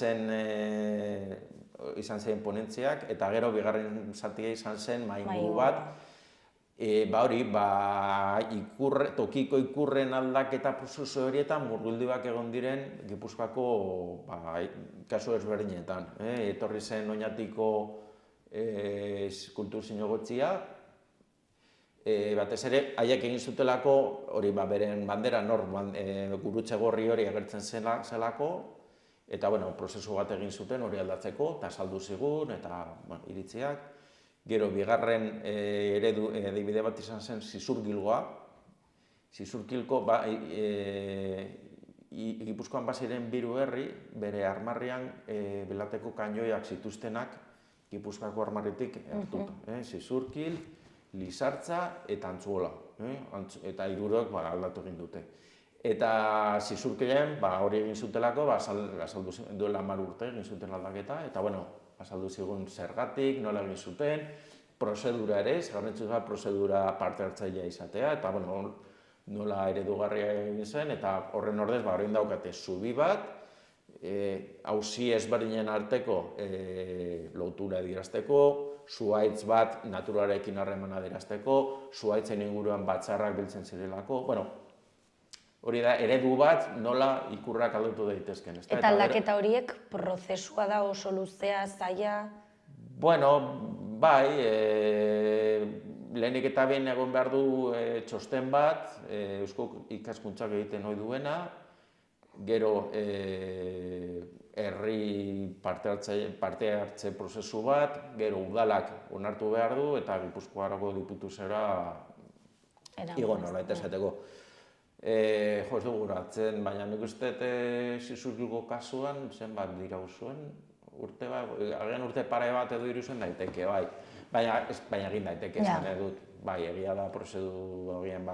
zen ponentziak, eta gero bigarren zatia izan zen mainguru bat, tokiko ikurren aldaketa prozesu horietan murgildibak egon diren Gipuzkoako kasu ezberdinetan. Etorri zen Oñatiko kultur zinogotzia, batez ere, haiek egin zutelako, hori beren bandera gurutze gorri hori agertzen zelako, eta prozesu bat egin zuten hori aldatzeko, eta saldu zigun, eta iritziak. Gero, bigarren adibide bat izan zen Zizurgilgoa. Zizurgilgo, Gipuzkoan baziren 3 herri, bere armarrian belateko kainoiak zituztenak Gipuzkoako armarritik hartuta. Zizurgil, Lizartza eta Antzuola, eta hirurak aldatu egin dute. Eta Zizurgilen hori egin zutelako, duela 10 urte egin zuten aldaketa, eta azaldu zigun zergatik, nola egin zuten, prozedura ere, garrantzitsua da prozedura parte hartzailea izatea, eta nola eredugarria egin zen, eta horren ordez horrein daukate zubi bat, auzi ezberdinen arteko lotura adierazteko, zuhaitz bat naturalarekin harremana adierazteko, zuhaitzen inguruan batzarrak biltzen zirelako, hori da, eredu bat nola ikurrak aldatu daitezken. Eta aldaketa horiek prozesua da oso luzea, zaila? Bueno, bai, lehenik eta behin egon behar du txosten bat, Eusko Ikaskuntzak egiten ohi duena, gero herri parte hartze prozesu bat, gero udalak onartu behar du, eta Gipuzkoarako Diputazioa igo nola, eta esateko. Ez dugu guratzen, baina nik uste Zizurkilgo kasuan zenbat dira zuen, agian urte pare bat edo iruzuen daiteke, bai. Baina egin daiteke, esan edut, bai, egia da prozedu egin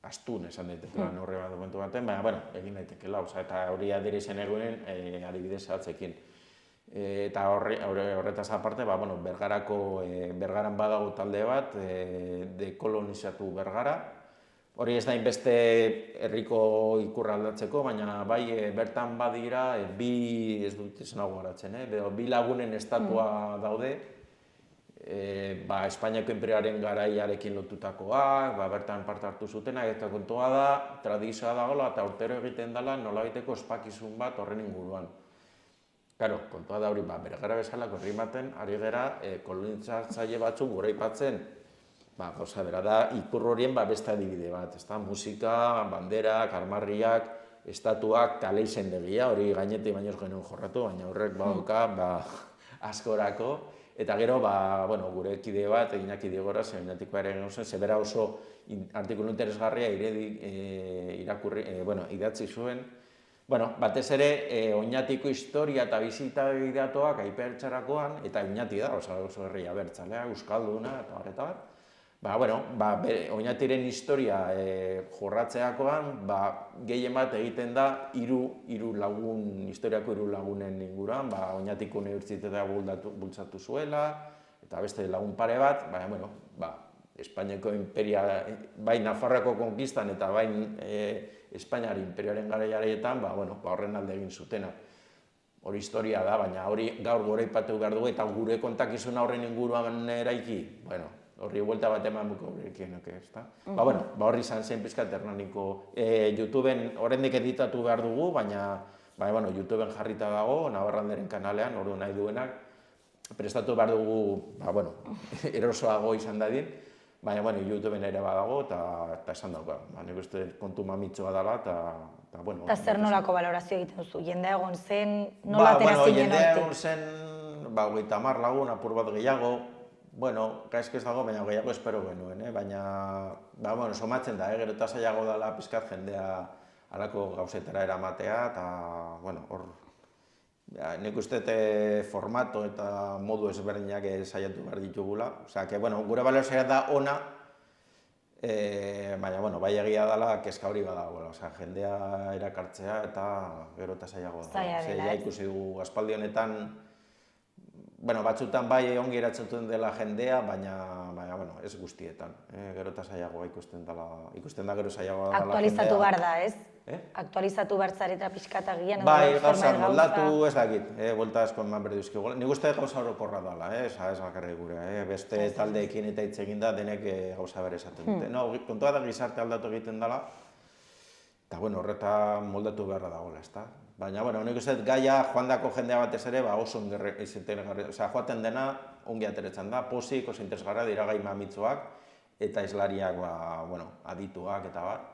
astun esan daiteke lan horre bat momentu baten, baina egin daiteke lau, eta hori adire zen egoen adibidez zehatzekin. Eta horretaz aparte, Bergaran badago talde bat, dekolonizatu Bergara. Hori ez da inbeste herriko ikurra aldatzeko, baina bai bertan badira ez dut izan hau garatzen, bi lagunen estatua daude, Espainiako inperioaren garaiarekin lotutakoak, bertan parte hartu zutenak, eta kontua da, tradizioa dagoela eta urtero egiten dela nolabaiteko ospakizun bat horren inguruan. Claro, kontua da hori, Bergara bezalako herri baten, ari gera kolonizatzaile batzuk goraipatzen, gauza bera da, ikur horien beste adibide bat, musika, banderak, armarriak, estatuak, tale izendegia, hori gainetik baino ez genuen jorratu, baina horrek badauka askorako, eta gero, gure kide bat, Iñaki Diegora, Iñatikoa ere genuen zen, zebera oso artikulu interesgarria idatzi zuen. Batez ere, Oñatiko historia eta bizita begiratuak aipertxarakoan, eta Oñati da, oso herria bertzalea, euskalduna, eta horretar. Oñatiren historia jorratzeakoan, gehien bat egiten da historiako 3 lagunen inguruan, Oñatiko unibertsitatea bultzatu zuela, eta beste lagun pare bat, Espainiako imperia, bai Nafarroako konkistan eta bai Espainiar imperioaren garaiaretan, horren alde egin zutena. Hori historia da, baina hori gaur goraipatu behar dugu, eta gure kontakizuna horren inguruan eraiki, horri buelta bat eman buko horrekin, ezta? Horri izan zen pizkat Hernaniko. YouTubeen horrendik editatu behar dugu, baina YouTubeen jarrita dago, Navarralderen kanalean, ordu nahi duenak, prestatu behar dugu, erosoago izan dadin, baina YouTubeen ere badago, eta esan dauka. Nik uste kontu mamitxoa dela, eta zer nolako balorazio egiten duzu? Jendea egon zen, nola atera zinen hortik? Jendea egon zen, 30 lagun, apur bat gehiago, gaizk ez dago, baina gehiago espero genuen, baina, somatzen da, gero eta zailago dela pizkat jendea halako gauzetara eramatea, eta, hor, nik uste formato eta modu ezberdinak saiatu behar ditugula, gure balorazioa da ona, baina, bai egia dela, kezka hori badagoela, jendea erakartzea eta gero eta zailago da. Ja ikusi dugu aspaldi honetan, batzutan bai ongi eratzen dela jendea, baina ez guztietan. Gero eta zailagoa ikusten da gero zailagoa dela jendea. Aktualizatu behar da, ez? Aktualizatu behar zareta pixkatagian. Bai, gauza, moldatu ez dakit, buelta asko eman berdu izkigu. Nik uste gauza orokorra dela, ez bakarrik gure. Beste taldeekin eta hitz egin da, denek gauza bere esaten dute. Kontua da gizarte aldatu egiten dela, eta horretan moldatu beharra dagoela, ez da? Baina, nik uste gaia joandako jendea batez ere, oso interesgarria, joaten dena ongi ateretzen da, pozik, oso interesgarria dira gai mamitzoak, eta islariak, adituak eta bat.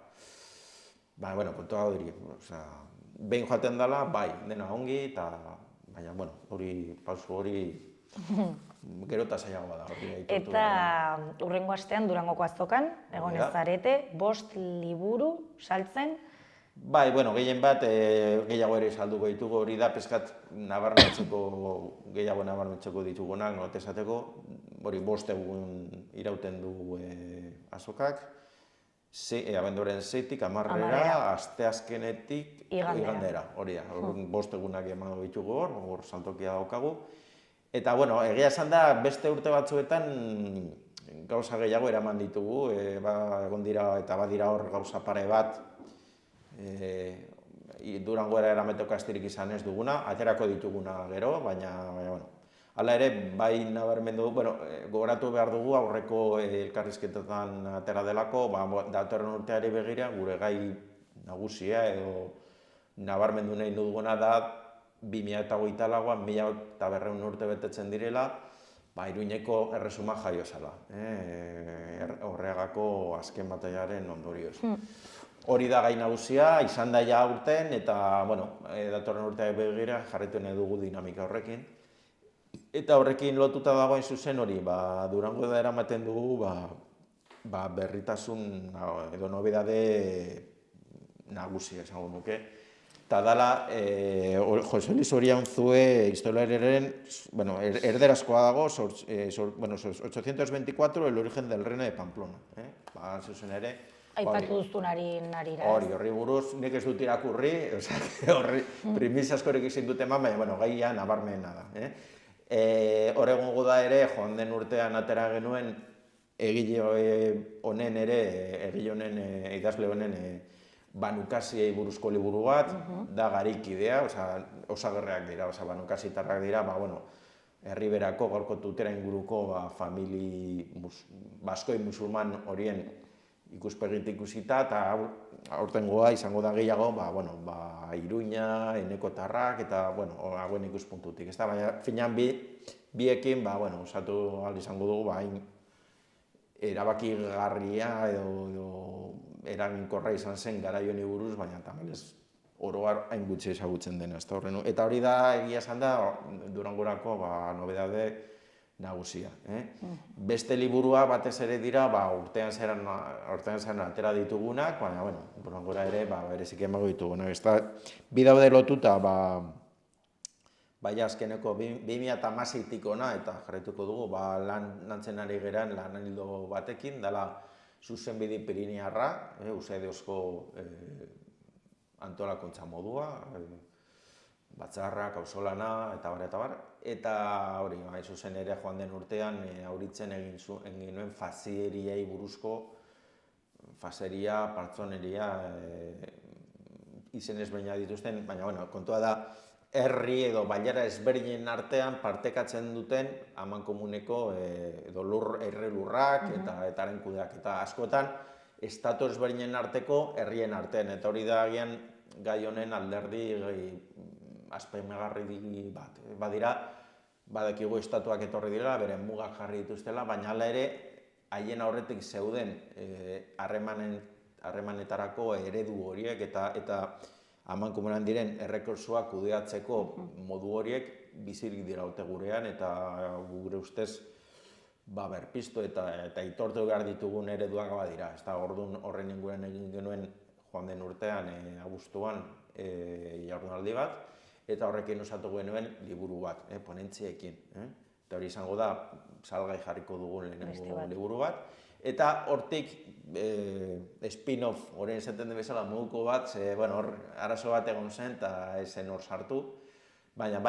Baina, kontua hori, behin joaten dela, bai, dena ongi, baina, hori, pausu hori, gero eta zailagoa da. Eta hurrengo astean Durangoko azokan, egon ez zarete, 5 liburu saltzen. Bai, gehien bat, gehiago ere salduko ditugu, hori da, pezkat gehiago nabarmentzeko ditugunak, esateko, hori 5 egun irauten du azokak, abenduaren 6-tik, 10-era, asteazkenetik, igandera, hori da, 5 egunak emango ditugu hor saltokia daukagu. Eta, egia esan da, beste urte batzuetan gauza gehiago eraman ditugu, egon dira eta badira hor gauza pare bat, Durangoera erameteko astirik izan ez duguna, aterako dituguna gero, baina Hala ere, bai nabarmendu, gogoratu behar dugu aurreko elkarrizketetan atera delako, datorren urteari begira, gure gai nagusia edo nabarmendu nahi duguna da 2024an 1100 urte betetzen direla, Iruñeko erresuma jaio zela, Orreagako azken bataiaren ondorioz. Hori da gai nagusia, izan da ja aurten, eta datorren urteari begira jarraitu nahi dugu dinamika horrekin. Eta horrekin lotuta dagoen zuzen hori, Durango da eramaten dugu berritasun edo nobedade nagusia esango nuke. Eta dala, Jose Luis Orianzue historialaren, erderazkoa dago, 824, el origen del reino de Pamplona. Zuzen ere, Aipatu duztunari narira. Horri buruz, nik ez dut irakurri, primizia askorik izin dut eman, baina gaia nabarmena da. Hor egongo da ere, joan den urtean atera genuen egile honen idazle honen Banukasiei buruzko liburu bat, da Garikidea, osagerreak dira, banukasitarrak dira, herriberako gaurko Tutera inguruko famili baskoi musulman horien ikuspegitik ikusita, eta aurtengoa izango da gehiago, Iruña, Enekotarrak, eta hauen ikuspuntutik. Baina, finan biekin, osatu ahal izango dugu, erabakigarria edo eraginkorra izan zen garai honi buruz, baina tamalez oroar hain gutxi ezagutzen dena. Eta hori da, egia esan da, Durangorako nobedade nagusia. Beste liburua batez ere dira, urtean zeran atera ditugunak, baina, Durangora ere, berezik emago ditugunak. Bi daude lotuta, azkeneko 2016tik ona, eta jarraituko dugu, lantzen ari geran lan hildo batekin, dela Zuzenbide Pirinearra, Usaidiozko antolakuntza modua, batzarrak, auzolana, eta bar. Eta hori, zuzen ere joan den urtean, auritzen egin nuen fazeriei buruzko, fazeria, partzoneria, izen ezberdina dituzten, baina kontua da, herri edo bailara ezberdinen artean partekatzen duten amankomuneko erre lurrak eta haren kudeak. Eta askotan, estatu ezberdinen arteko herrien artean, eta hori da agian gai honen alderdi azpimarragarri bat. Badira, badakigu estatuak etorri dira, beren mugak jarri dituztela, baina hala ere, haien aurretik zeuden harremanetarako eredu horiek eta amankomunean diren errekurtsoak kudeatzeko modu horiek bizirik dira ote gurean, eta gure ustez berpiztu eta itortu behar ditugun ereduak badira. Orduan horren inguruan egin genuen joan den urtean, abuztuan, jardunaldi bat, eta horrekin osatu genuen liburu bat, ponentziekin. Eta hori izango da, salgai jarriko dugun lehenengo liburu bat. Eta hortik spin-off, horrein esaten den bezala moduko bat, arazo bat egon zen eta ezen hor sartu, baina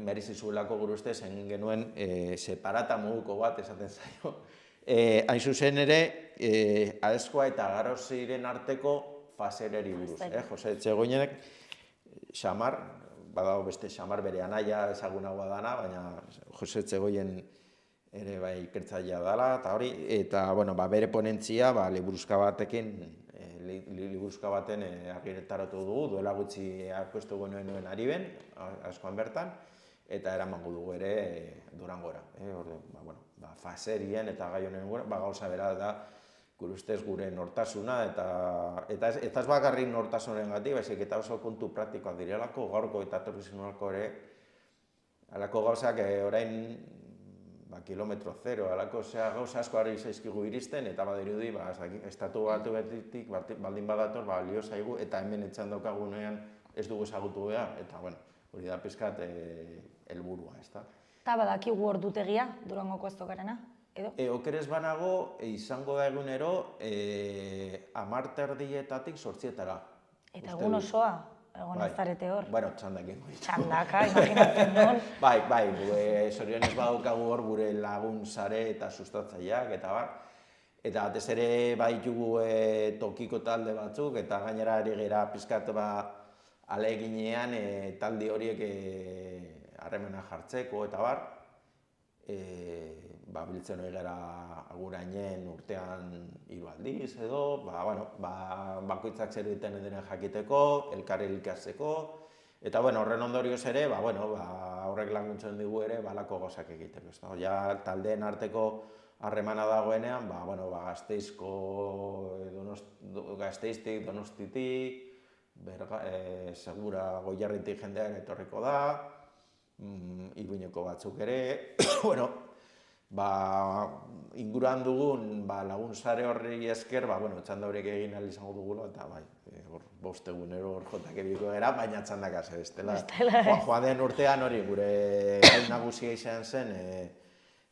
merezi zuelako gure ustez egin genuen separata moduko bat esaten zaio. Hain zuzen ere, Aezkoa eta Garosiren arteko fazereri buruz. Jose Etxegoienek xamar, badago beste xamar bere anaia ezagunagoa dana, baina Jose Etxegoien ere ikertzailea dela, eta hori, eta bere ponentzia liburuzka baten argitaratu dugu, duela gutxi aurkeztu genuen Ariben, askoan bertan, eta eramango dugu ere Durangora. Fazerien eta gai honen gauza bera da, gure ustez gure nortasuna, eta ez bakarrik nortasunaren gati, baizik eta oso kontu praktikoak direlako, gaurko eta etorkizuneko ere, halako gauzak orain kilometro zero, halako gauza asko ari zaizkigu iristen, eta badirudi, estatu batu betik baldin badator, lio zaigu, eta hemen etxan daukagunean ez dugu ezagutu behar, eta hori da pizkat helburua, ezta. Eta badakigu ordutegia, Durangoko azokarena, edo? Okerez banago, izango da egunero, 10:30 8:00. Eta egun osoa, egon azarete hor. Bueno, txandakin. Txandaka, imaginatzen duen. Bai, zorionez badaukagu hor gure lagun sare eta sustatzaileak, eta bar. Eta batez ere baitugu tokiko talde batzuk, eta gainera ari gera pizkat aleginean talde horiek harremana jartzeko, eta bar. biltzen hori gara agurainen urtean 3 aldiz edo, bakoitzak zer egiten denen jakiteko, elkarri ikatzeko, eta horren ondorioz ere, horrek laguntzen digu ere balako gauzak egiteko. Ja taldeen arteko harremana dagoenean, Gasteiztik, Donostitik, segura Goierritik jendeak etorriko da, Iruñeko batzuk ere, inguruan dugun lagun sare horri esker, txanda horiek egin ahal izango dugula, eta bost egunero hor jotak ebiko gara, baina txandak ase bestela. Joan den urtean hori, gure gai nagusia izan zen,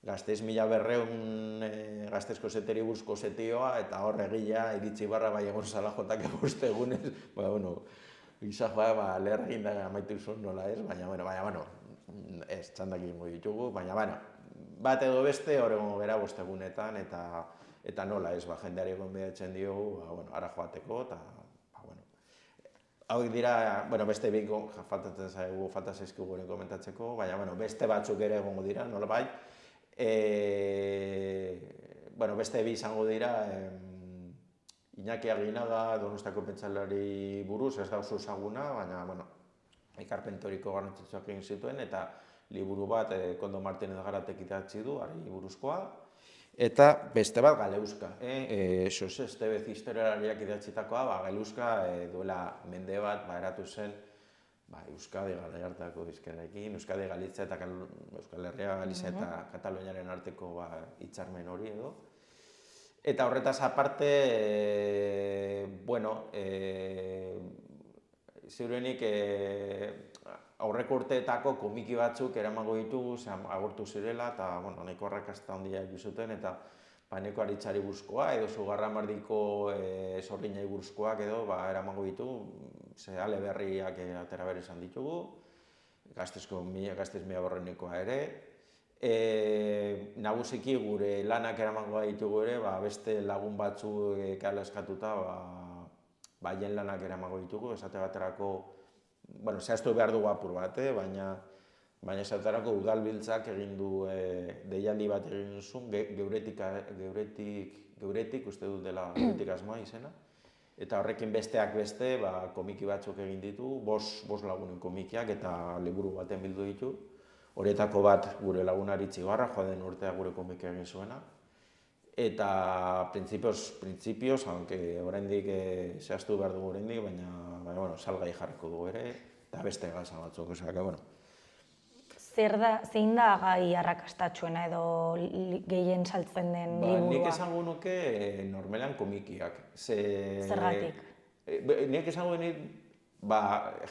Gasteiz 1200 Gasteizko zeteri buruzko zetioa, eta hor egila iritsi barra bai egon zala jotak bost egunez, gisa joa leher egin da amaitu zuen nola ez, baina ez txandak egingo ditugu, baina bat edo beste hor egongo gara bost egunetan, eta nola ez, jendeari egon behatzen diogu, ara joateko, eta hauek dira, beste biko faltatzen zaigu, falta zaizkigu gure komentatzeko, baina beste batzuk ere egongo dira, nola bai. Beste bi izango dira, Iñaki Aginaga Donostiako pentsalari buruz, ez da oso ezaguna, baina ekarpen teoriko garrantzitsuak egin zituen, eta liburu bat Koldo Martinez Garatek idatzi du, harri buruzkoa, eta beste bat Galeuska. Xose Estevez historialariak idatzitakoa, Galeuska duela mende bat eratu zen Euskadi Garaiartako bizkerrekin, Euskadi Galizia eta Euskal Herria Galizia eta Kataluniaren arteko hitzarmen hori edo. Eta horretaz aparte, ziurenik aurreko urteetako komiki batzuk eramango ditugu, agortu zirela, eta nahiko arrakasta handia zuten, eta nahiko aritzari buruzkoa, edo Zugarramardiko Zorrinai buruzkoak edo eramango ditugu, ale berriak atera behar izan ditugu, Gasteiz 1200 ere, nagusiki gure lanak eramango ditugu ere, beste lagun batzuk ala eskatuta, haien lanak eramango ditugu, esate baterako, zehaztu behar dugu apur bat, baina esaterako udalbiltzak egin du deialdi bat egin zuen, geuretik, uste dut dela geuretik asmoa izena, eta horrekin besteak beste komiki batzuk egin ditu, 5 lagunen komikiak eta liburu baten bildu ditu. Horietako bat gure lagunari Txibarra, joan den urtea gure komikia egin zuena. Eta printzipioz, aunque oraindik zehaztu behar dugu oraindik, baina salgai jarriko dugu ere, eta beste gauza batzuk, Zein da gai arrakastatsuena edo gehien saltzen den liburua? Nik esango nuke normalean komikiak. Zergatik? Nik esango nik,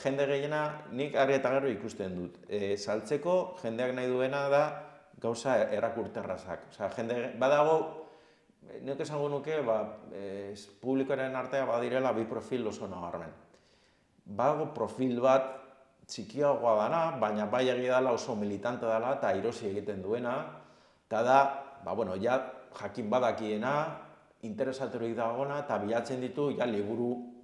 jende gehiena nik argi eta gero ikusten dut. Saltzeko jendeak nahi duena da gauza erakurterrazak. Jende badago, nik esango nuke, publikoaren artea badirela bi profil oso nabarmen. Badago profil bat txikiagoa dana, baina bai egia dela oso militante dela eta erosi egiten duena, eta da, jakin badakiena, interesaturik dagoena, eta bilatzen ditu liburu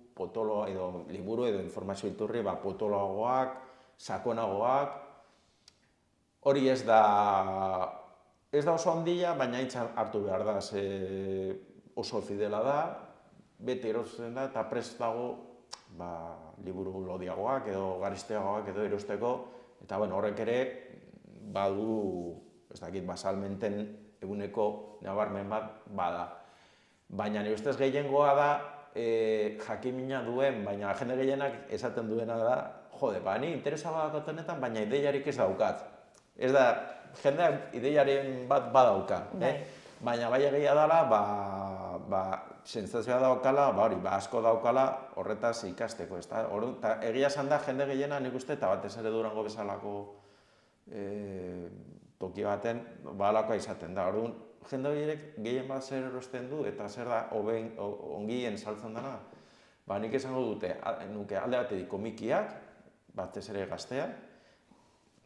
edo informazio iturri potoloagoak, sakonagoak. Hori ez da oso handia, baina hitzan hartu behar da, oso fidela da, beti erosten da, eta prest dago liburu lodiagoak edo garisteagoak edo erosteko, eta horrek ere badu, ez dakit, salmenten eguneko nabarmen bat bada. Baina nire ustez gehiengoa da, jakimina duen, baina jende gehienak esaten duena da, ni interesa badakot honetan, baina ideiarik ez daukat. Ez da, jendeak ideiaren bat badauka, baina bai egia dela, sentsazioa daukala, asko daukala horretaz ikasteko. Egia esan da, jende gehiena nik uste, eta batez ere Durango bezalako toki baten, balakoa izaten da. Jende horiek gehien bat zer erosten du, eta zer da ongien saltzen dena. Nik esango dute, nuke alde batetik komikiak, batez ere gaztean,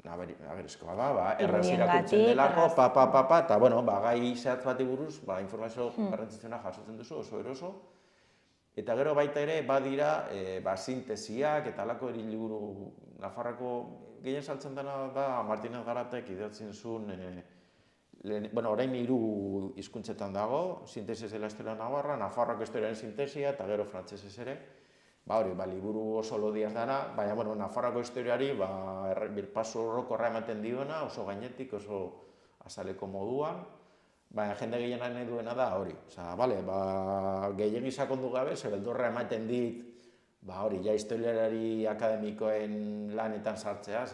agerezkoa da, erraz irakurtzen delako, eta gai zehatz bati buruz, informazio garrantzitsena jasotzen duzu, oso eroso. Eta gero baita ere, badira, sintesiak eta alako liburu Nafarroko gehien saltzen dena da Martinez Garatek idatzen zuen orain 3 hizkuntzetan dago, sintesis de la historia navarra, Nafarroako historiaren sintesia, eta gero frantsesez ere. Hori, liburu oso lodiaz dana, baina, Nafarroako historiari birpaso orokorra ematen diona, oso gainetik, oso azaleko moduan, baina jende gehiena nahi duena da hori. Gehiegi sakondu gabe, ze beldurra ematen dit, hori, ja historialari akademikoen lanetan sartzea,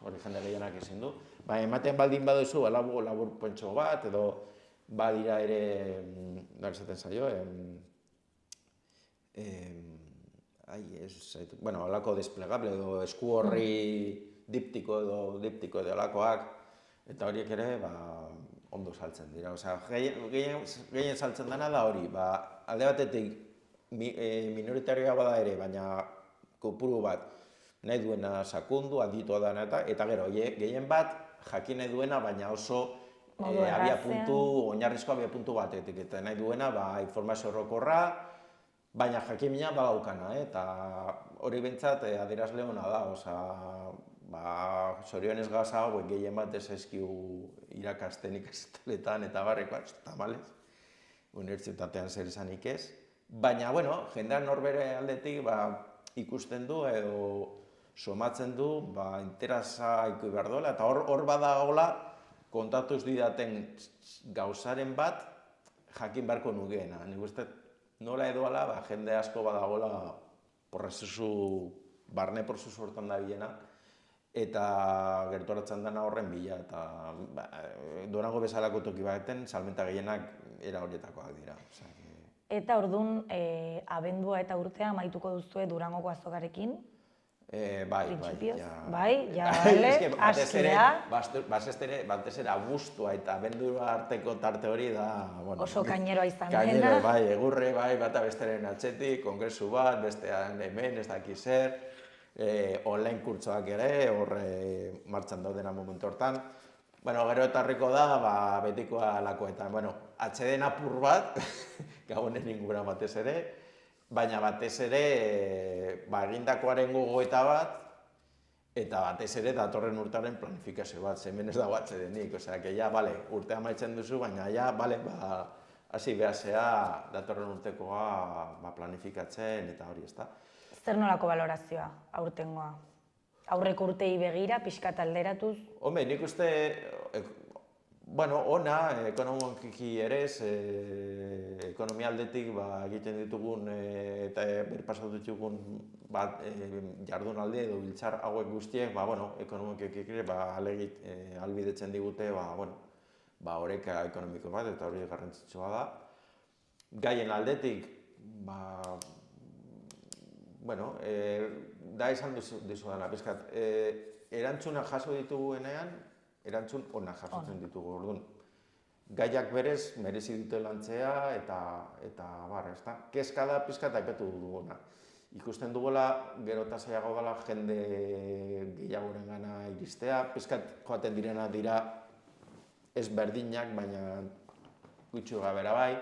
hori jende gehienak ezin du. Baina ematen baldin baduzu, labur pentso bat, edo badira ere, esaten zaio, alako desplegable edo esku horri diptiko edo alakoak, eta horiek ere ondo saltzen dira. Gehien saltzen dena da hori, alde batetik minoritarioa bada ere, baina kopuru bat nahi duena sakundu, handitua dena eta gero, gehien bat jakin nahi duena, baina oso oinarrizko abia puntu batetik, eta nahi duena informazio orokorra, baina jakimina badaukana, eta hori behintzat adierazle ona da, zorionez gaza, gehien bat ez ezkiu irakasten ikasteletan eta barrekoak, tamalez, unibertsitatean zer esanik ez. Baina, jendean norbere aldetik ikusten du edo somatzen du, interesa ikusi behar duela, eta hor badagoela kontatuz didaten gauzaren bat jakin beharko nukeena. Nik uste nola edoala, jende asko badagoela barne prozesu hortan da bilena, eta gerturatzen dena horren bila, eta Durango bezalako toki baten salmenta gehienak era horietakoak dira. Eta orduan, abendua eta urtea amaituko duzue Durangoko azokarekin? Batez ere abuztua eta abendua arteko tarte hori da... Oso kaineroa izan dena. Kainero, egurre, bata besteren atzetik, kongresu bat, bestean hemen, ez daki zer, online kurtsoak ere, horre martxan daudena momentu hortan. Gero etarriko da, betikoa lakoetan. Atxeden apur bat, gabonen ingura batez ere, baina batez ere egindakoaren gogoeta bat, eta batez ere datorren urtearen planifikazio bat, hemen ez dago atxedenik, urtea amaitzen duzu, baina hasi behazea datorren urtekoa planifikatzen eta hori, ezta. Zer nolako balorazioa aurtengoa? Aurreko urtei begira, pixkat alderatuz? Nik uste, ona, ekonomiki ere, ekonomia aldetik egiten ditugun eta berpasatu ditugun jardun alde edo biltzar hauek guztiek, ekonomikek ere albidetzen digute, oreka ekonomiko bat, eta hori garrantzitsua da. Gaien aldetik, da esan dizu dena, pizkat, erantzuna jaso dituguenean, erantzun ona jasotzen ditugu, orduan. Gaiak berez merezi dute lantzea eta ezta. Kezka da pizkat aipatu duguna. Ikusten dugula, gero eta zailago dela jende gehiagoren gana iristea, pizkat joaten direna dira ezberdinak, baina gutxu gabera bai.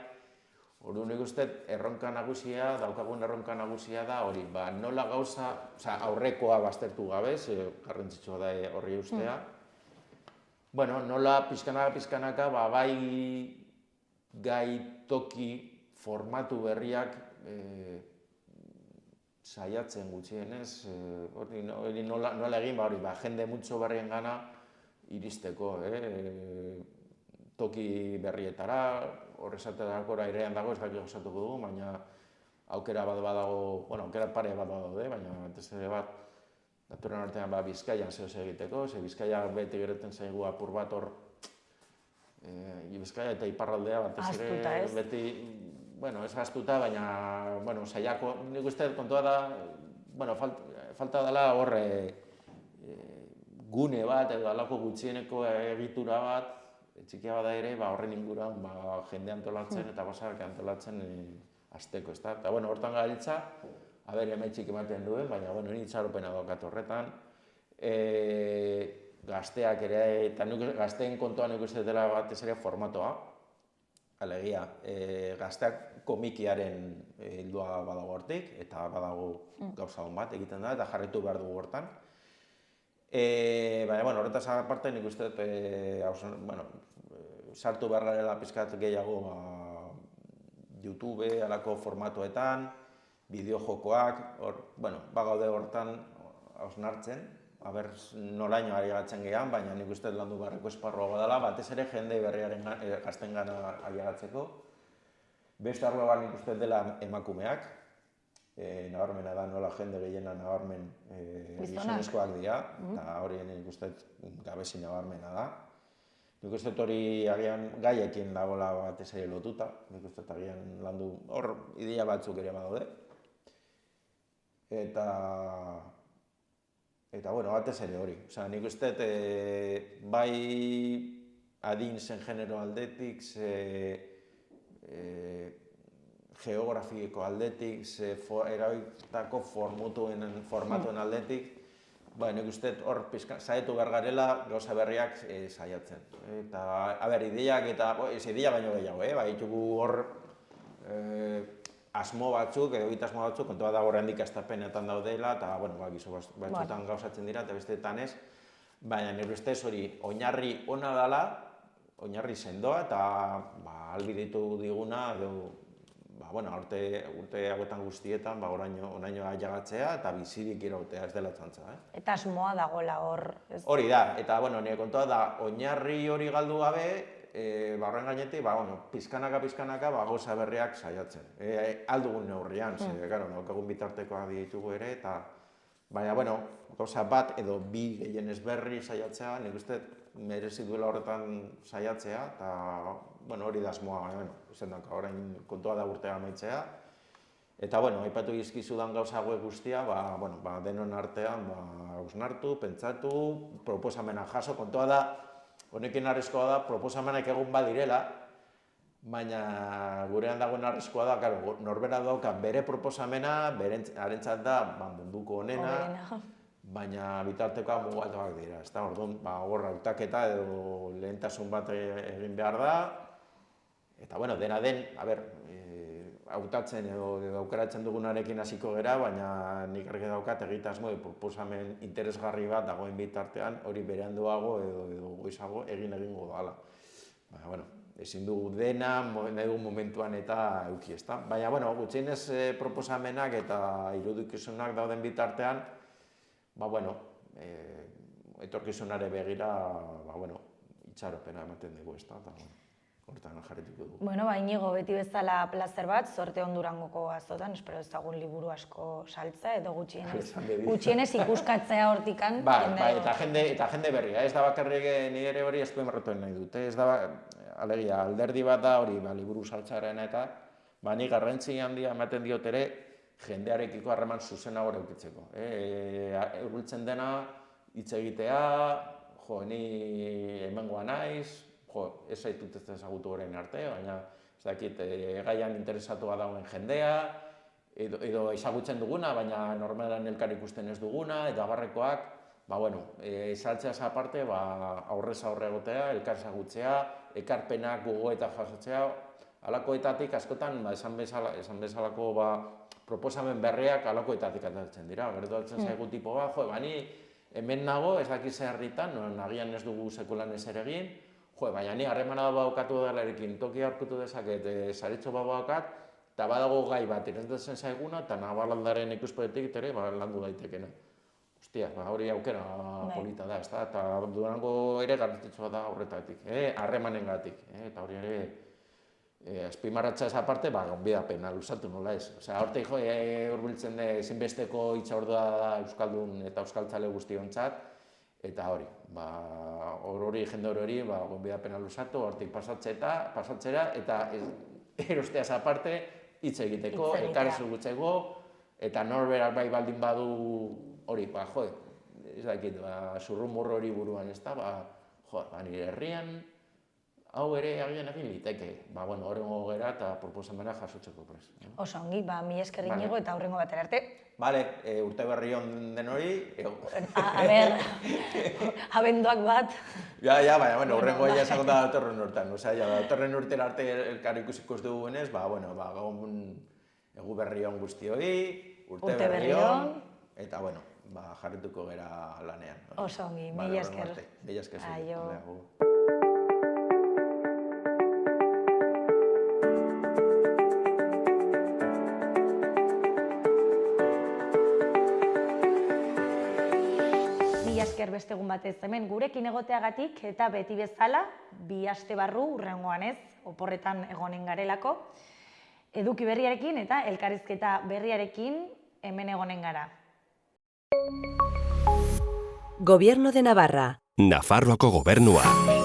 Orduan nik uste erronka nagusia, daukagun erronka nagusia da hori, nola gauza, aurrekoa baztertu gabe, garrantzitsua da horri ustea. Nola pizkanaka, gai toki formatu berriak saiatzen gutxienez, hori nola egin, jende mutxo berrien gana iristeko, toki berrietara, horrezaterako airean dago, ez dakik osatuko dugu, baina aukera bat badago, aukera pare bat badaude, baina batez ere bat, datorren artean Bizkaian zehoz egiteko, Bizkaia beti gereten zaigu apur bat hor, Bizkaia eta iparraldea batez ere, beti, ez gaztuta, baina, saiako, nik uste kontua da, falta dela horre gune bat, edo alako gutxieneko egitura bat, txikia bada ere, horren inguruan jende antolatzen eta basak antolatzen hasteko, ezta? Eta, hortan gabiltza, emaitzik ematen duen, baina, ni itxaropena daukat horretan. Gazteak ere, eta gazteen kontuan nik uste dela batez ere formatoa. Alegia, gazteak komikiaren heldua badago hortik, eta badago gauza hon bat egiten da, eta jarritu behar dugu hortan. Baina, horretaz aparte nik uste sartu behar garela pizkat gehiago YouTube, alako formatuetan, bideo-jokoak, bagaude hortan hausnartzen, aber nolaino ailegatzen gehan, baina nik uste landu beharreko esparroa dela, batez ere jende berriaren gaztengana ailegatzeko. Beste arloa nik uste dela emakumeak, nabarmena da nola jende gehiena nabarmen gizonezkoak dira, eta hori nik uste gabezi nabarmena da. Nik uste hori agian gaiekin dagoela batez ere lotuta, nik uste agian landu hor ideia batzuk ere badaude. Eta batez ere hori. Nik uste bai adin zen genero aldetik, geografiko aldetik, erabiltako formatuen aldetik, nik uste hor saietu behar garela gauza berriak saiatzen. Eta, ideiak eta, ez ideia baino gehiago, ditugu hor asmo batzuk, edo asmo batzuk, kontua da oraindik hastapenetan daudela, eta, gizu batzutan gauzatzen dira, eta besteetan ez, baina nire ustez hori oinarri ona dela, oinarri sendoa, eta ahalbidetu diguna, urte hauetan guztietan, oraino ailegatzea eta bizirik irautea, ez dela txantza. Eta asmoa dagoela hor. Hori da, eta nire kontua da, oinarri hori galdu gabe, horren gainetik, pizkanaka gauza berriak saiatzen. Aldugun neurrian, naukagun bitartekoak ditugu ere, eta baina, gauza bat edo bi gehienez berri saiatzea, nik uste merezi duela horretan saiatzea, eta hori da asmoa, orain kontua da urtea amaitzea. Eta, aipatu izkizudan gauza hauek guztia, denon artean hausnartu, pentsatu, proposamena jaso, kontua da, honekin arrizkoa da, proposamenak egun badirela, baina gurean dagoen arrizkoa da, norbera dauka bere proposamena, harentzat da munduko honena, baina bitartekoa mugatuak dira. Orduan, hor hautaketa edo lehentasun bat egin behar da, eta dena den, hautatzen edo aukeratzen dugunarekin hasiko gera, baina nik argi daukat egitasmo proposamen interesgarri bat dagoen bitartean hori beranduago edo goizago egingo dala. Ezin dugu dena, nahi dugu momentuan eta euki, ezta? Baina, gutxienez proposamenak eta irudikizunak dauden bitartean, etorkizunare begira, itxaropena ematen dugu, ezta? Hortan jarrituko dugu. Inigo, beti bezala plazer bat, Zorte on Durangoko azotan, espero ezagun liburu asko saltza, edo gutxienez ikuskatzea hortikan. Eta jende berria, ez da bakarrik nire hori azpimarratu nahi dut. Ez da, alegia, alderdi bat da hori liburu saltzaren eta nik garrantzi handia ematen diot ere jendearekiko harreman zuzena hori eukitzeko. Hurbiltzen dena, hitz egitea, ni hemengoa naiz, ez zaitut ez ezagutu horrein arte, baina ez dakit gaian interesatua dagoen jendea, edo ezagutzen duguna, baina normalan elkar ikusten ez duguna, eta barrekoak, saltzeaz aparte, aurrez aurre egotea, elkar ezagutzea, ekarpenak gogoeta jasotzea, halakoetatik askotan, esan bezalako proposamen berriak halakoetatik ataltzen dira. Gertatzen zaigu tipo bat, ni hemen nago, ez dakit zeharritan, nagian ez dugu sekulan ezer egin, baina ni harremana baukatu delarekin, toki hartutu dezaket, saritxo baukat, eta badago gai bat irentzen zaiguna, eta Nabalaldaren ikuspetetik ere landu daitekena. Ostia, hori aukera polita da, eta Durango ere garrantzitsua da horretatik, harremanengatik, eta hori ere azpimarratza ez aparte, gonbidapena luzatu nola ez. Hortik hurbiltzen ezinbesteko hitzaordua da Euskaldun eta Euskaltzale guztiontzat, eta hori, jende hori gonbidapena luzatu, hortik pasatzera, eta erosteaz aparte hitz egiteko, elkarrezu gutzeko, eta norberak bai baldin badu hori, ez dakit, zurrumurro hori buruan ez da, nire herrian, hau ere agian egin liteke, horrengo gera eta proposamena jasotzeko prez. Oso ongi, mi esker Inigo eta horrengo batera arte. Bale, urte berri on den hori. Abenduak bat. Baina, horrengo egia esango da datorren urtean. Datorren urtera arte elkar ikusiko ez dugunez, gaun egu berri on guztioi, urte berri on, eta, jarrituko gera lanean. Oso ongi, mila esker. Mila esker. Aio. esker beste egun batez hemen gurekin egoteagatik eta beti bezala 2 aste barru hurrengoan ez, oporretan egonen garelako, eduki berriarekin eta elkarrizketa berriarekin hemen egonen gara. Gobierno de Navarra. Nafarroako gobernua.